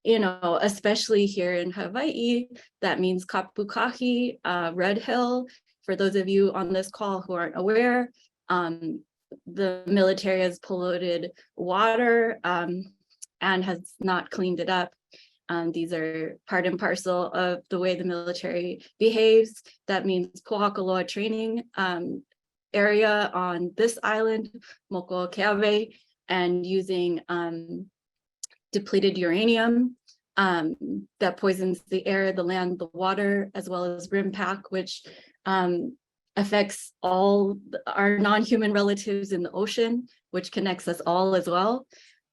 especially here in Hawaii, that means kapukahi, Red Hill. For those of you on this call who aren't aware, the military has polluted water and has not cleaned it up. These are part and parcel of the way the military behaves. That means hoʻohoaloha training area on this island, Mauna Kea, and using depleted uranium that poisons the air, the land, the water, as well as RIMPAC, which affects all our non-human relatives in the ocean, which connects us all as well.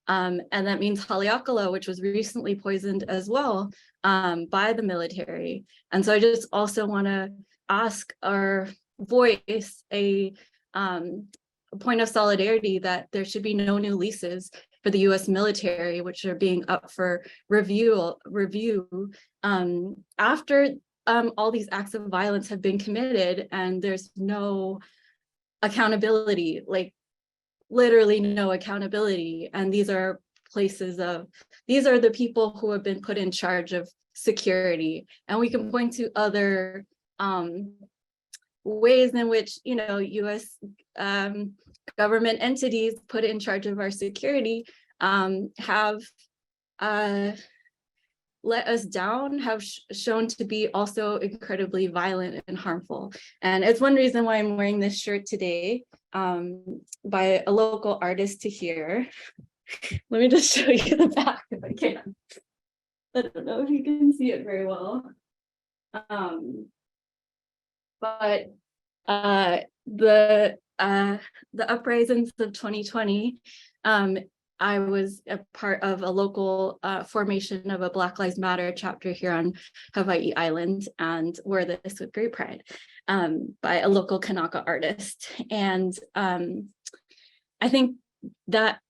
And that means Haleakala, which was recently poisoned as well by the military. And so I just also want to ask or voice a point of solidarity that there should be no new leases for the US military, which are being up for review after all these acts of violence have been committed and there's no accountability, like literally no accountability. And these are the people who have been put in charge of security. And we can point to other ways in which, US government entities put in charge of our security have let us down, have shown to be also incredibly violent and harmful. And it's one reason why I'm wearing this shirt today by a local artist here. Let me just show you the back if I can. I don't know if you can see it very well. But the uprisings of 2020, I was a part of a local formation of a Black Lives Matter chapter here on Hawaii Island, and wore this with great pride by a local Kanaka artist. And I think that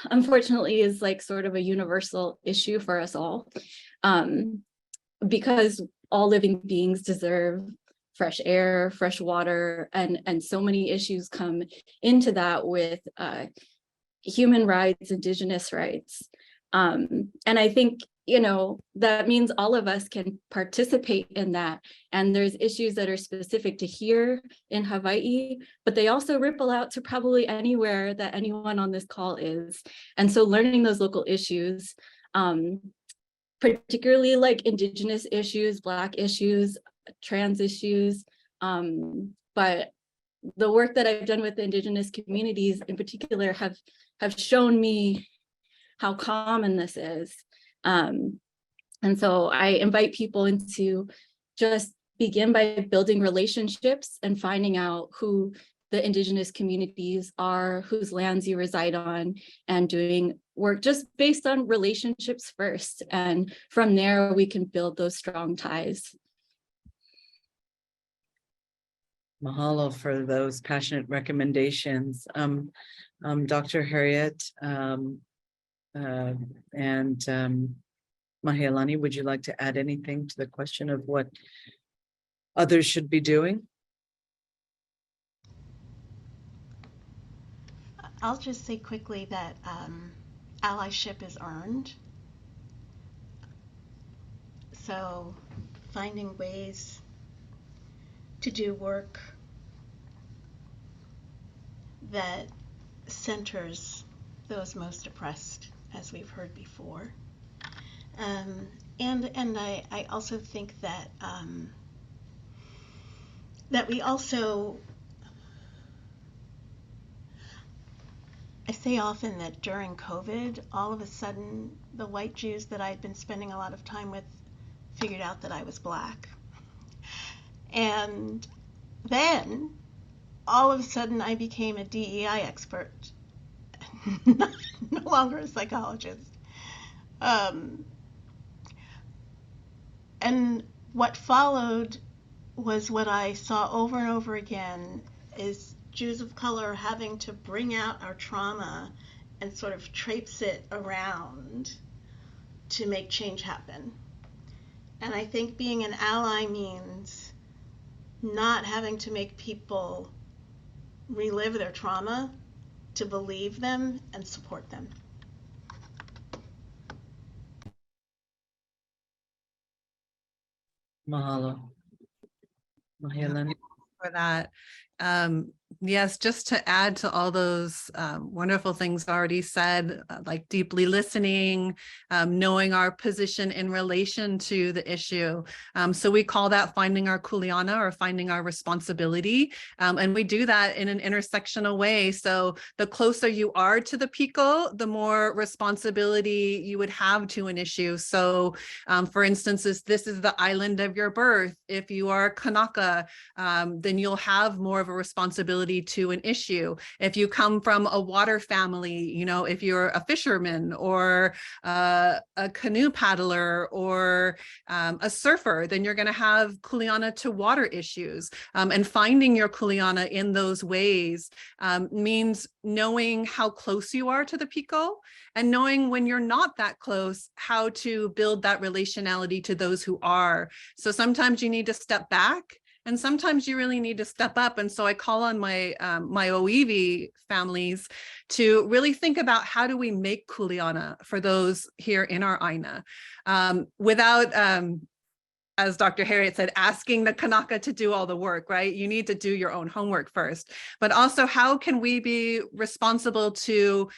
unfortunately is like sort of a universal issue for us all, because all living beings deserve fresh air, fresh water, and so many issues come into that with human rights, indigenous rights. And I think, that means all of us can participate in that. And there's issues that are specific to here in Hawaii, but they also ripple out to probably anywhere that anyone on this call is. And so learning those local issues, particularly like indigenous issues, Black issues, trans issues, but the work that I've done with the indigenous communities in particular have shown me how common this is. And so I invite people into just begin by building relationships and finding out who the indigenous communities are, whose lands you reside on, and doing work just based on relationships first. And from there, we can build those strong ties. Mahalo for those passionate recommendations. Dr. Harriette and Māhealani, would you like to add anything to the question of what others should be doing? I'll just say quickly that allyship is earned. So finding ways to do work that centers those most oppressed, as we've heard before. And I also think that that we also, I say often that during COVID, all of a sudden, the white Jews that I'd been spending a lot of time with figured out that I was Black. And then, all of a sudden, I became a DEI expert, no longer a psychologist. And what followed was what I saw over and over again, is Jews of color having to bring out our trauma and sort of traipse it around to make change happen. And I think being an ally means not having to make people relive their trauma, to believe them and support them. Mahalo. Māhealani. For that. Yes, just to add to all those wonderful things already said, like deeply listening, knowing our position in relation to the issue. So we call that finding our kuleana, or finding our responsibility. And we do that in an intersectional way. So the closer you are to the piko, the more responsibility you would have to an issue. So for instance, this is the island of your birth. If you are Kanaka, then you'll have more of a responsibility to an issue. If you come from a water family, you know, if you're a fisherman or a canoe paddler or a surfer, then you're going to have kuleana to water issues. And finding your kuleana in those ways means knowing how close you are to the piko, and knowing when you're not that close, how to build that relationality to those who are. So sometimes you need to step back, and sometimes you really need to step up. And so I call on my my ʻŌiwi families to really think about, how do we make kuleana for those here in our ʻāina, without, as Dr. Harriette said, asking the Kanaka to do all the work, right? You need to do your own homework first. But also, how can we be responsible to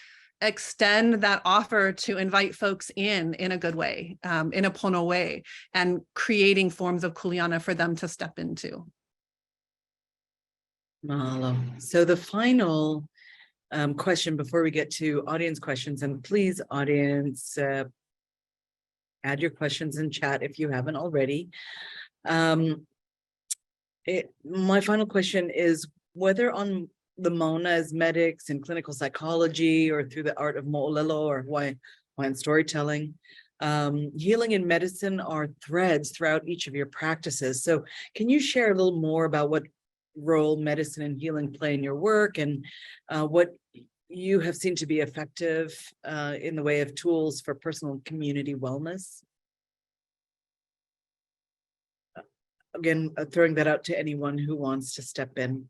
extend that offer to invite folks in a good way, in a pono way, and creating forms of kuleana for them to step into. Mahalo. So the final question before we get to audience questions, and please, audience, add your questions in chat if you haven't already. My final question is whether on the Mauna as medics in clinical psychology, or through the art of mo'olelo or Hawaiian storytelling, healing and medicine are threads throughout each of your practices. So can you share a little more about what role medicine and healing play in your work, and what you have seen to be effective in the way of tools for personal and community wellness? Again, throwing that out to anyone who wants to step in.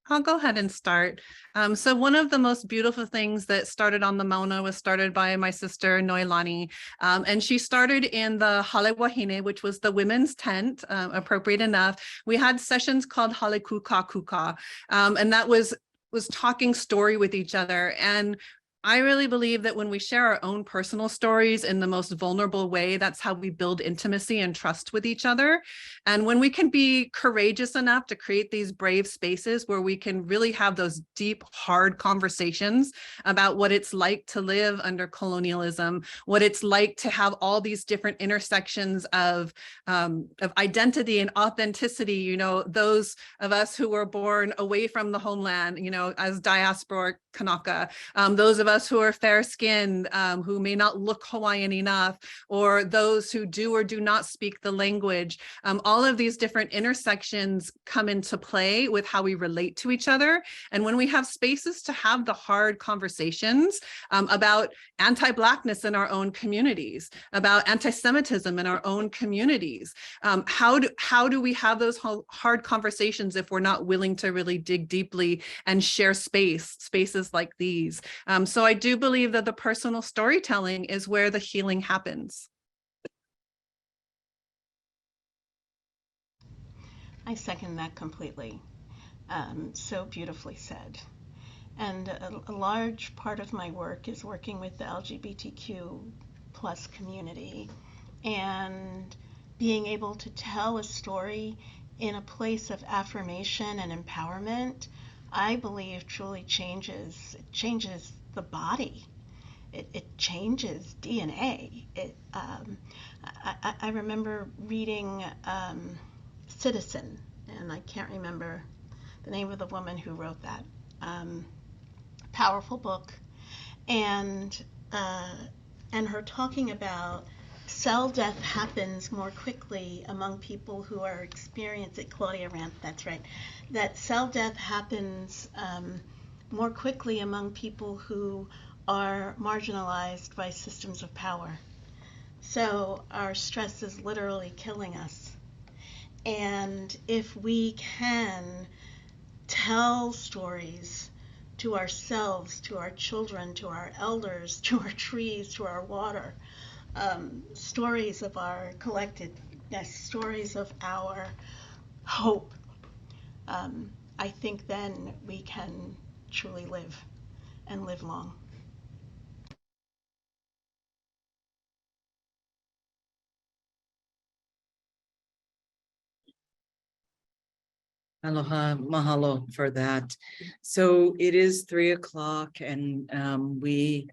I'll go ahead and start. So one of the most beautiful things that started on the Mauna was started by my sister, Noelani. And she started in the Hale Wāhine, which was the women's tent, appropriate enough. We had sessions called Hale kūkākūkā, and that was talking story with each other. And I really believe that when we share our own personal stories in the most vulnerable way, that's how we build intimacy and trust with each other. And when we can be courageous enough to create these brave spaces where we can really have those deep, hard conversations about what it's like to live under colonialism, what it's like to have all these different intersections of identity and authenticity, you know, those of us who were born away from the homeland, you know, as diasporic Kanaka, those of us who are fair-skinned, who may not look Hawaiian enough, or those who do or do not speak the language. All of these different intersections come into play with how we relate to each other. And when we have spaces to have the hard conversations about anti-Blackness in our own communities, about anti-Semitism in our own communities, how do we have those hard conversations if we're not willing to really dig deeply and share spaces like these? So I do believe that the personal storytelling is where the healing happens. I second that completely. So beautifully said. And a large part of my work is working with the LGBTQ plus community and being able to tell a story in a place of affirmation and empowerment, I believe truly changes the body. It changes DNA. I remember reading Citizen, and I can't remember the name of the woman who wrote that. Powerful book, and her talking about cell death happens more quickly among people who are experiencing, Claudia Ranth, that's right, that cell death happens more quickly among people who are marginalized by systems of power. So our stress is literally killing us. And if we can tell stories to ourselves, to our children, to our elders, to our trees, to our water, stories of our collectedness, stories of our hope, I think then we can truly live and live long. Aloha, mahalo for that. So it is 3 o'clock, and we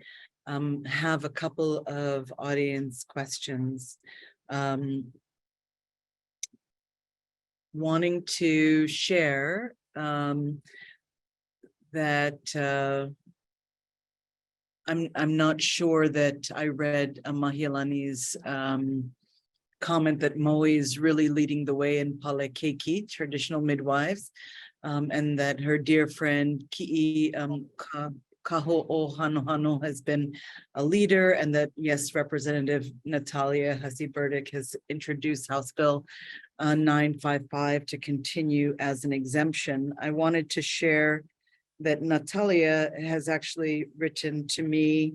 have a couple of audience questions. Wanting to share that I'm not sure that I read Māhealani's comment that Maui is really leading the way in pale keiki, traditional midwives, and that her dear friend Ki'i Kaho'ohanohano has been a leader, and that, yes, Representative Natalia Hasi-Burdick has introduced House Bill 955 to continue as an exemption. I wanted to share that Natalia has actually written to me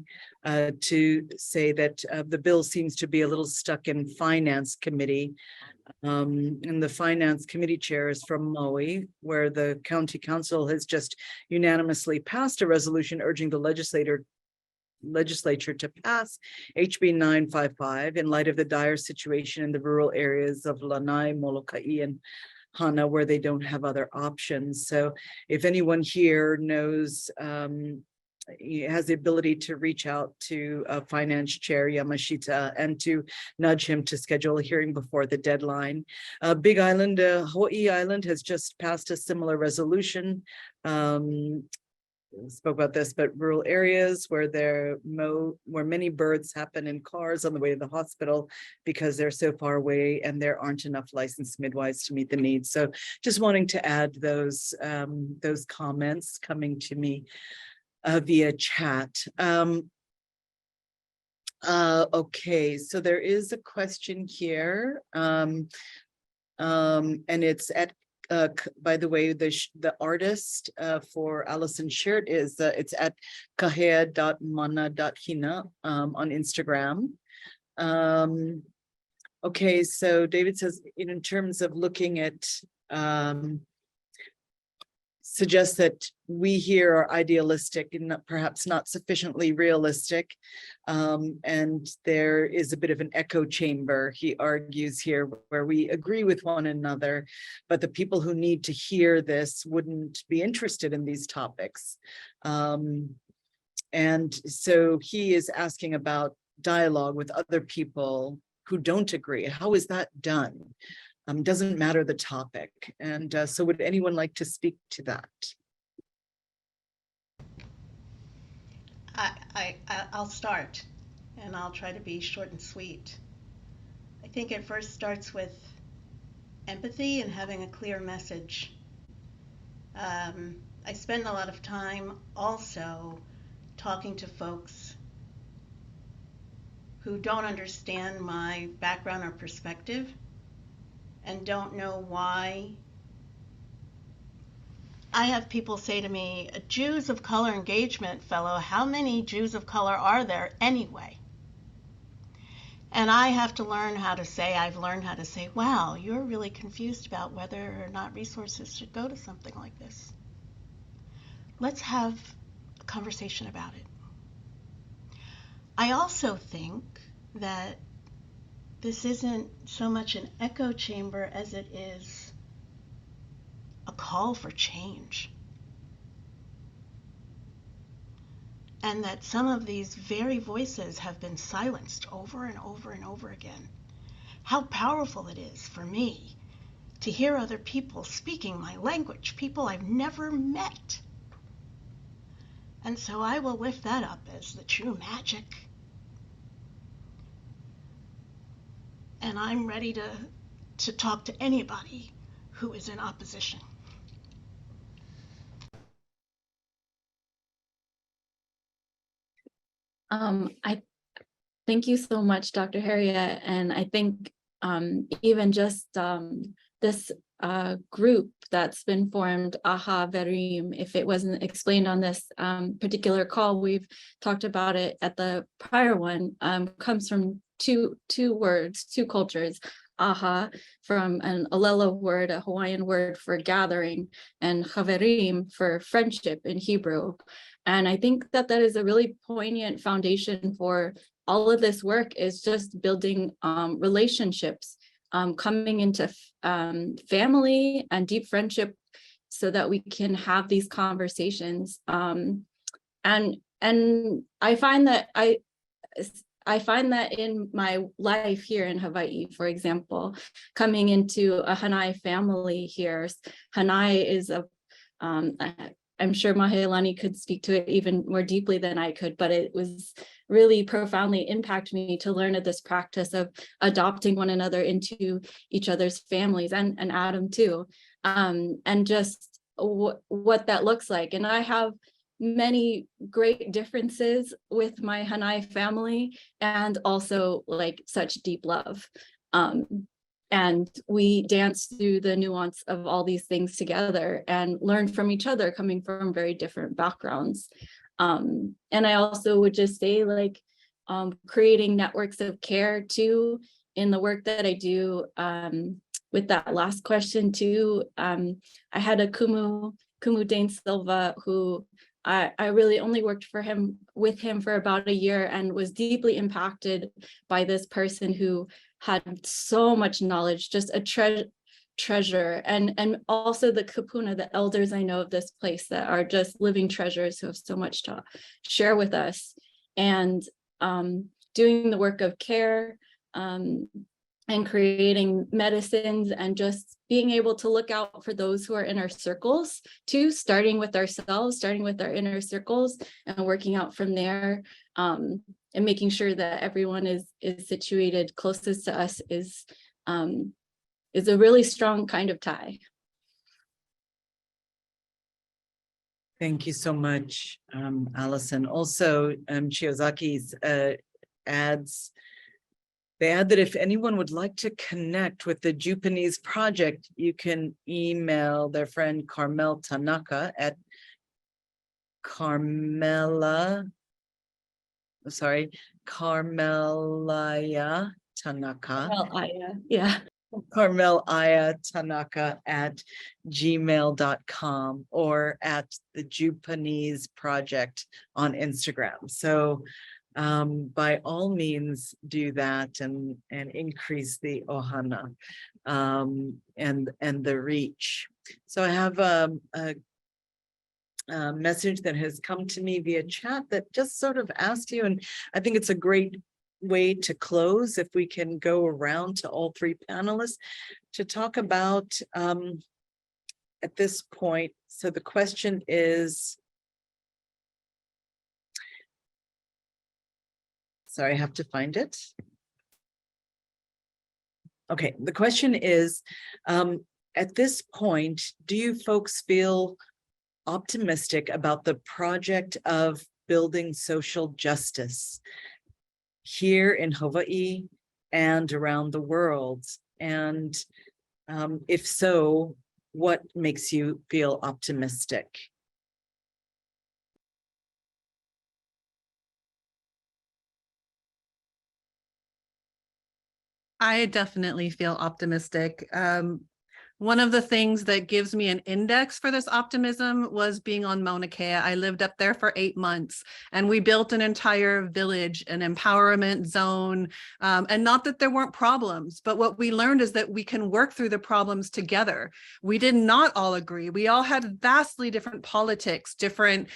to say that the bill seems to be a little stuck in Finance Committee. And the Finance Committee chair is from Maui, where the County Council has just unanimously passed a resolution urging the legislature to pass HB 955 in light of the dire situation in the rural areas of Lanai, Molokai, and Hana, where they don't have other options. So if anyone here knows, has the ability to reach out to Finance Chair Yamashita and to nudge him to schedule a hearing before the deadline. Big Island, Hawaii Island has just passed a similar resolution. Spoke about this, but rural areas where where many births happen in cars on the way to the hospital because they're so far away and there aren't enough licensed midwives to meet the needs. So just wanting to add those comments coming to me via chat. Okay, so there is a question here, and it's at by the way, the artist for Allison shirt is it's at kahea.mana.hina on Instagram. Okay, so David says, in terms of looking at suggests that we here are idealistic and perhaps not sufficiently realistic. And there is a bit of an echo chamber, he argues here, where we agree with one another, but the people who need to hear this wouldn't be interested in these topics. And so he is asking about dialogue with other people who don't agree. How is that done? Doesn't matter the topic. And so would anyone like to speak to that? I'll start, and I'll try to be short and sweet. I think it first starts with empathy and having a clear message. I spend a lot of time also talking to folks who don't understand my background or perspective and don't know why. I have people say to me, a Jews of color engagement fellow, how many Jews of color are there anyway? And I have to learn how to say, I've learned how to say, wow, you're really confused about whether or not resources should go to something like this. Let's have a conversation about it. I also think that this isn't so much an echo chamber as it is a call for change. And that some of these very voices have been silenced over and over and over again. How powerful it is for me to hear other people speaking my language, people I've never met. And so I will lift that up as the true magic. And I'm ready to talk to anybody who is in opposition. I thank you so much, Dr. Harriette. And I think even just this group that's been formed, AHAverim, if it wasn't explained on this particular call, we've talked about it at the prior one, comes from two words, two cultures. Aha, from an Alelo word, a Hawaiian word for gathering, and Haverim for friendship in Hebrew. And I think that that is a really poignant foundation for all of this work, is just building relationships, coming into family and deep friendship so that we can have these conversations. And I find that in my life here in Hawaii, for example, coming into a hine family here, hine is I'm sure Māhealani could speak to it even more deeply than I could, but it was really profoundly impacted me to learn of this practice of adopting one another into each other's families, and Adam too, and just what that looks like. And I have many great differences with my hine family, and also like such deep love. And we dance through the nuance of all these things together and learn from each other, coming from very different backgrounds. And I also would just say, like, creating networks of care too in the work that I do. With that last question too, I had a Kumu Dane Silva, who I really only worked with him for about a year, and was deeply impacted by this person who had so much knowledge, just a treasure, and also the kapuna, the elders I know of this place that are just living treasures who have so much to share with us. And doing the work of care, and creating medicines, and just being able to look out for those who are in our circles too, starting with ourselves, starting with our inner circles, and working out from there, and making sure that everyone is situated closest to us is a really strong kind of tie. Thank you so much, Allison. Also, Shiozaki's adds, they add that if anyone would like to connect with the Japanese project, you can email their friend Carmel Tanaka at Carmelia Tanaka. Yeah. Carmelia Tanaka at gmail.com, or at the Japanese Project on Instagram. So by all means do that, and increase the ohana and the reach. So I have a message that has come to me via chat that just sort of asked you, and I think it's a great way to close if we can go around to all three panelists to talk about at this point. So the question is, Sorry, I have to find it. Okay, the question is, at this point, do you folks feel optimistic about the project of building social justice here in Hawaii and around the world? And if so, what makes you feel optimistic? I definitely feel optimistic. One of the things that gives me an index for this optimism was being on Mauna Kea. I lived up there for 8 months, and we built an entire village, an empowerment zone. And not that there weren't problems, but what we learned is that we can work through the problems together. We did not all agree. We all had vastly different politics, different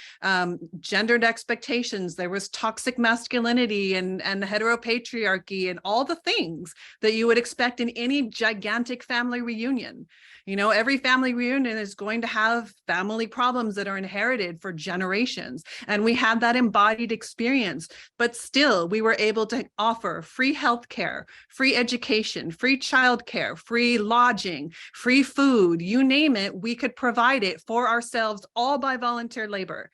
gendered expectations. There was toxic masculinity and heteropatriarchy and all the things that you would expect in any gigantic family reunion. You know, every family reunion is going to have family problems that are inherited for generations. And we had that embodied experience, but still we were able to offer free healthcare, free education, free childcare, free lodging, free food, you name it, we could provide it for ourselves, all by volunteer labor.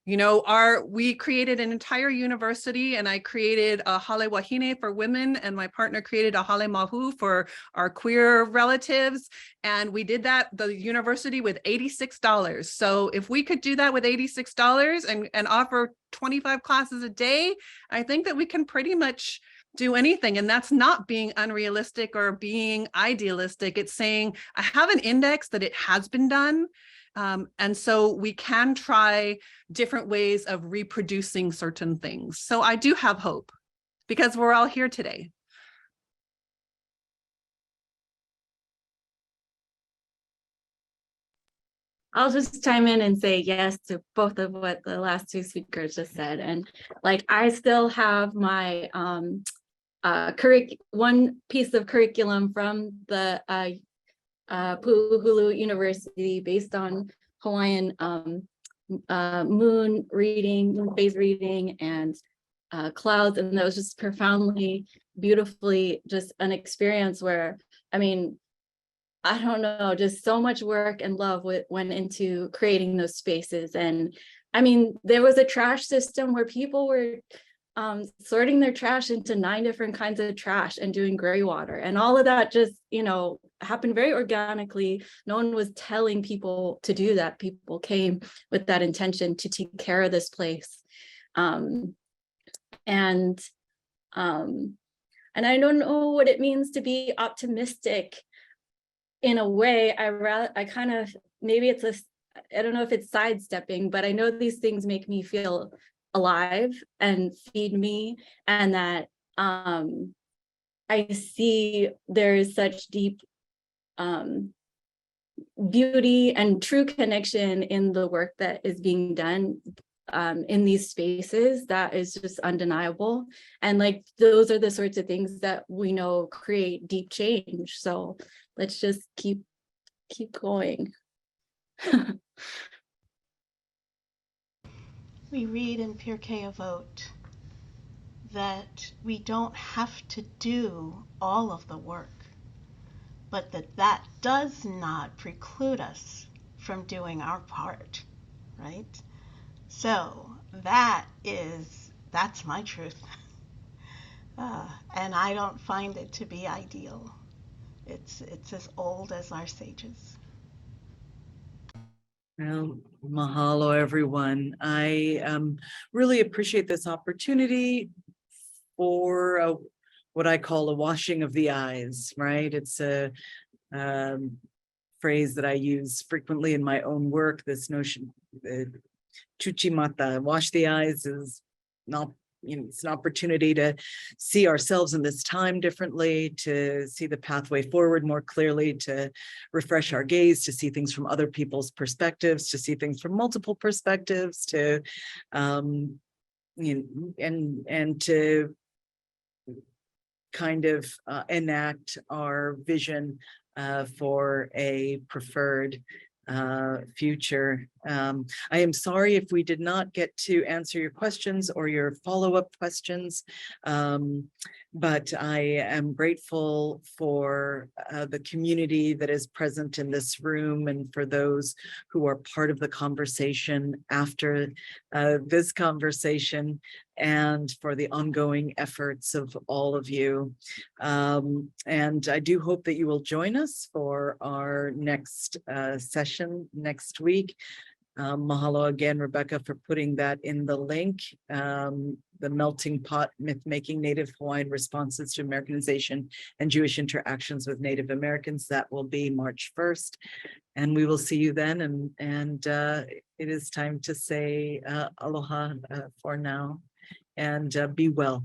You know, we created an entire university, and I created a hale Wāhine for women, and my partner created a hale mahu for our queer relatives. And we did that, the university, with $86. So if we could do that with $86 and offer 25 classes a day, I think that we can pretty much do anything. And that's not being unrealistic or being idealistic. It's saying, I have an index that it has been done. And so we can try different ways of reproducing certain things. So I do have hope because we're all here today. I'll just chime in and say yes to both of what the last two speakers just said. And like, I still have my one piece of curriculum from the Puʻuhuluhulu University based on Hawaiian moon reading, moon phase reading, and clouds. And that was just profoundly, beautifully, just an experience where, I mean, I don't know, just so much work and love went into creating those spaces. And I mean, there was a trash system where people were sorting their trash into 9 different kinds of trash and doing gray water, and all of that just, you know, happened very organically. No one was telling people to do that. People came with that intention to take care of this place. And I don't know what it means to be optimistic. In a way, I kind of, maybe it's I don't know if it's sidestepping, but I know these things make me feel alive and feed me, and that I see there's such deep beauty and true connection in the work that is being done in these spaces that is just undeniable. And like, those are the sorts of things that we know create deep change. So let's just keep going. We read in Pirkei Avot that we don't have to do all of the work, but that does not preclude us from doing our part, right? So that's my truth. And I don't find it to be ideal. It's as old as our sages. Well, mahalo, everyone. I really appreciate this opportunity for what I call a washing of the eyes, right? It's a phrase that I use frequently in my own work. This notion, chuchimata, wash the eyes, is not, you know, it's an opportunity to see ourselves in this time differently, to see the pathway forward more clearly, to refresh our gaze, to see things from other people's perspectives, to see things from multiple perspectives, to you know, and to kind of enact our vision for a preferred future I am sorry if we did not get to answer your questions or your follow-up questions, but I am grateful for the community that is present in this room and for those who are part of the conversation after this conversation, and for the ongoing efforts of all of you. And I do hope that you will join us for our next session next week. Mahalo again, Rebecca, for putting that in the link. The Melting Pot, Myth-Making Native Hawaiian Responses to Americanization and Jewish Interactions with Native Americans. That will be March 1st. And we will see you then. And it is time to say aloha for now, and be well.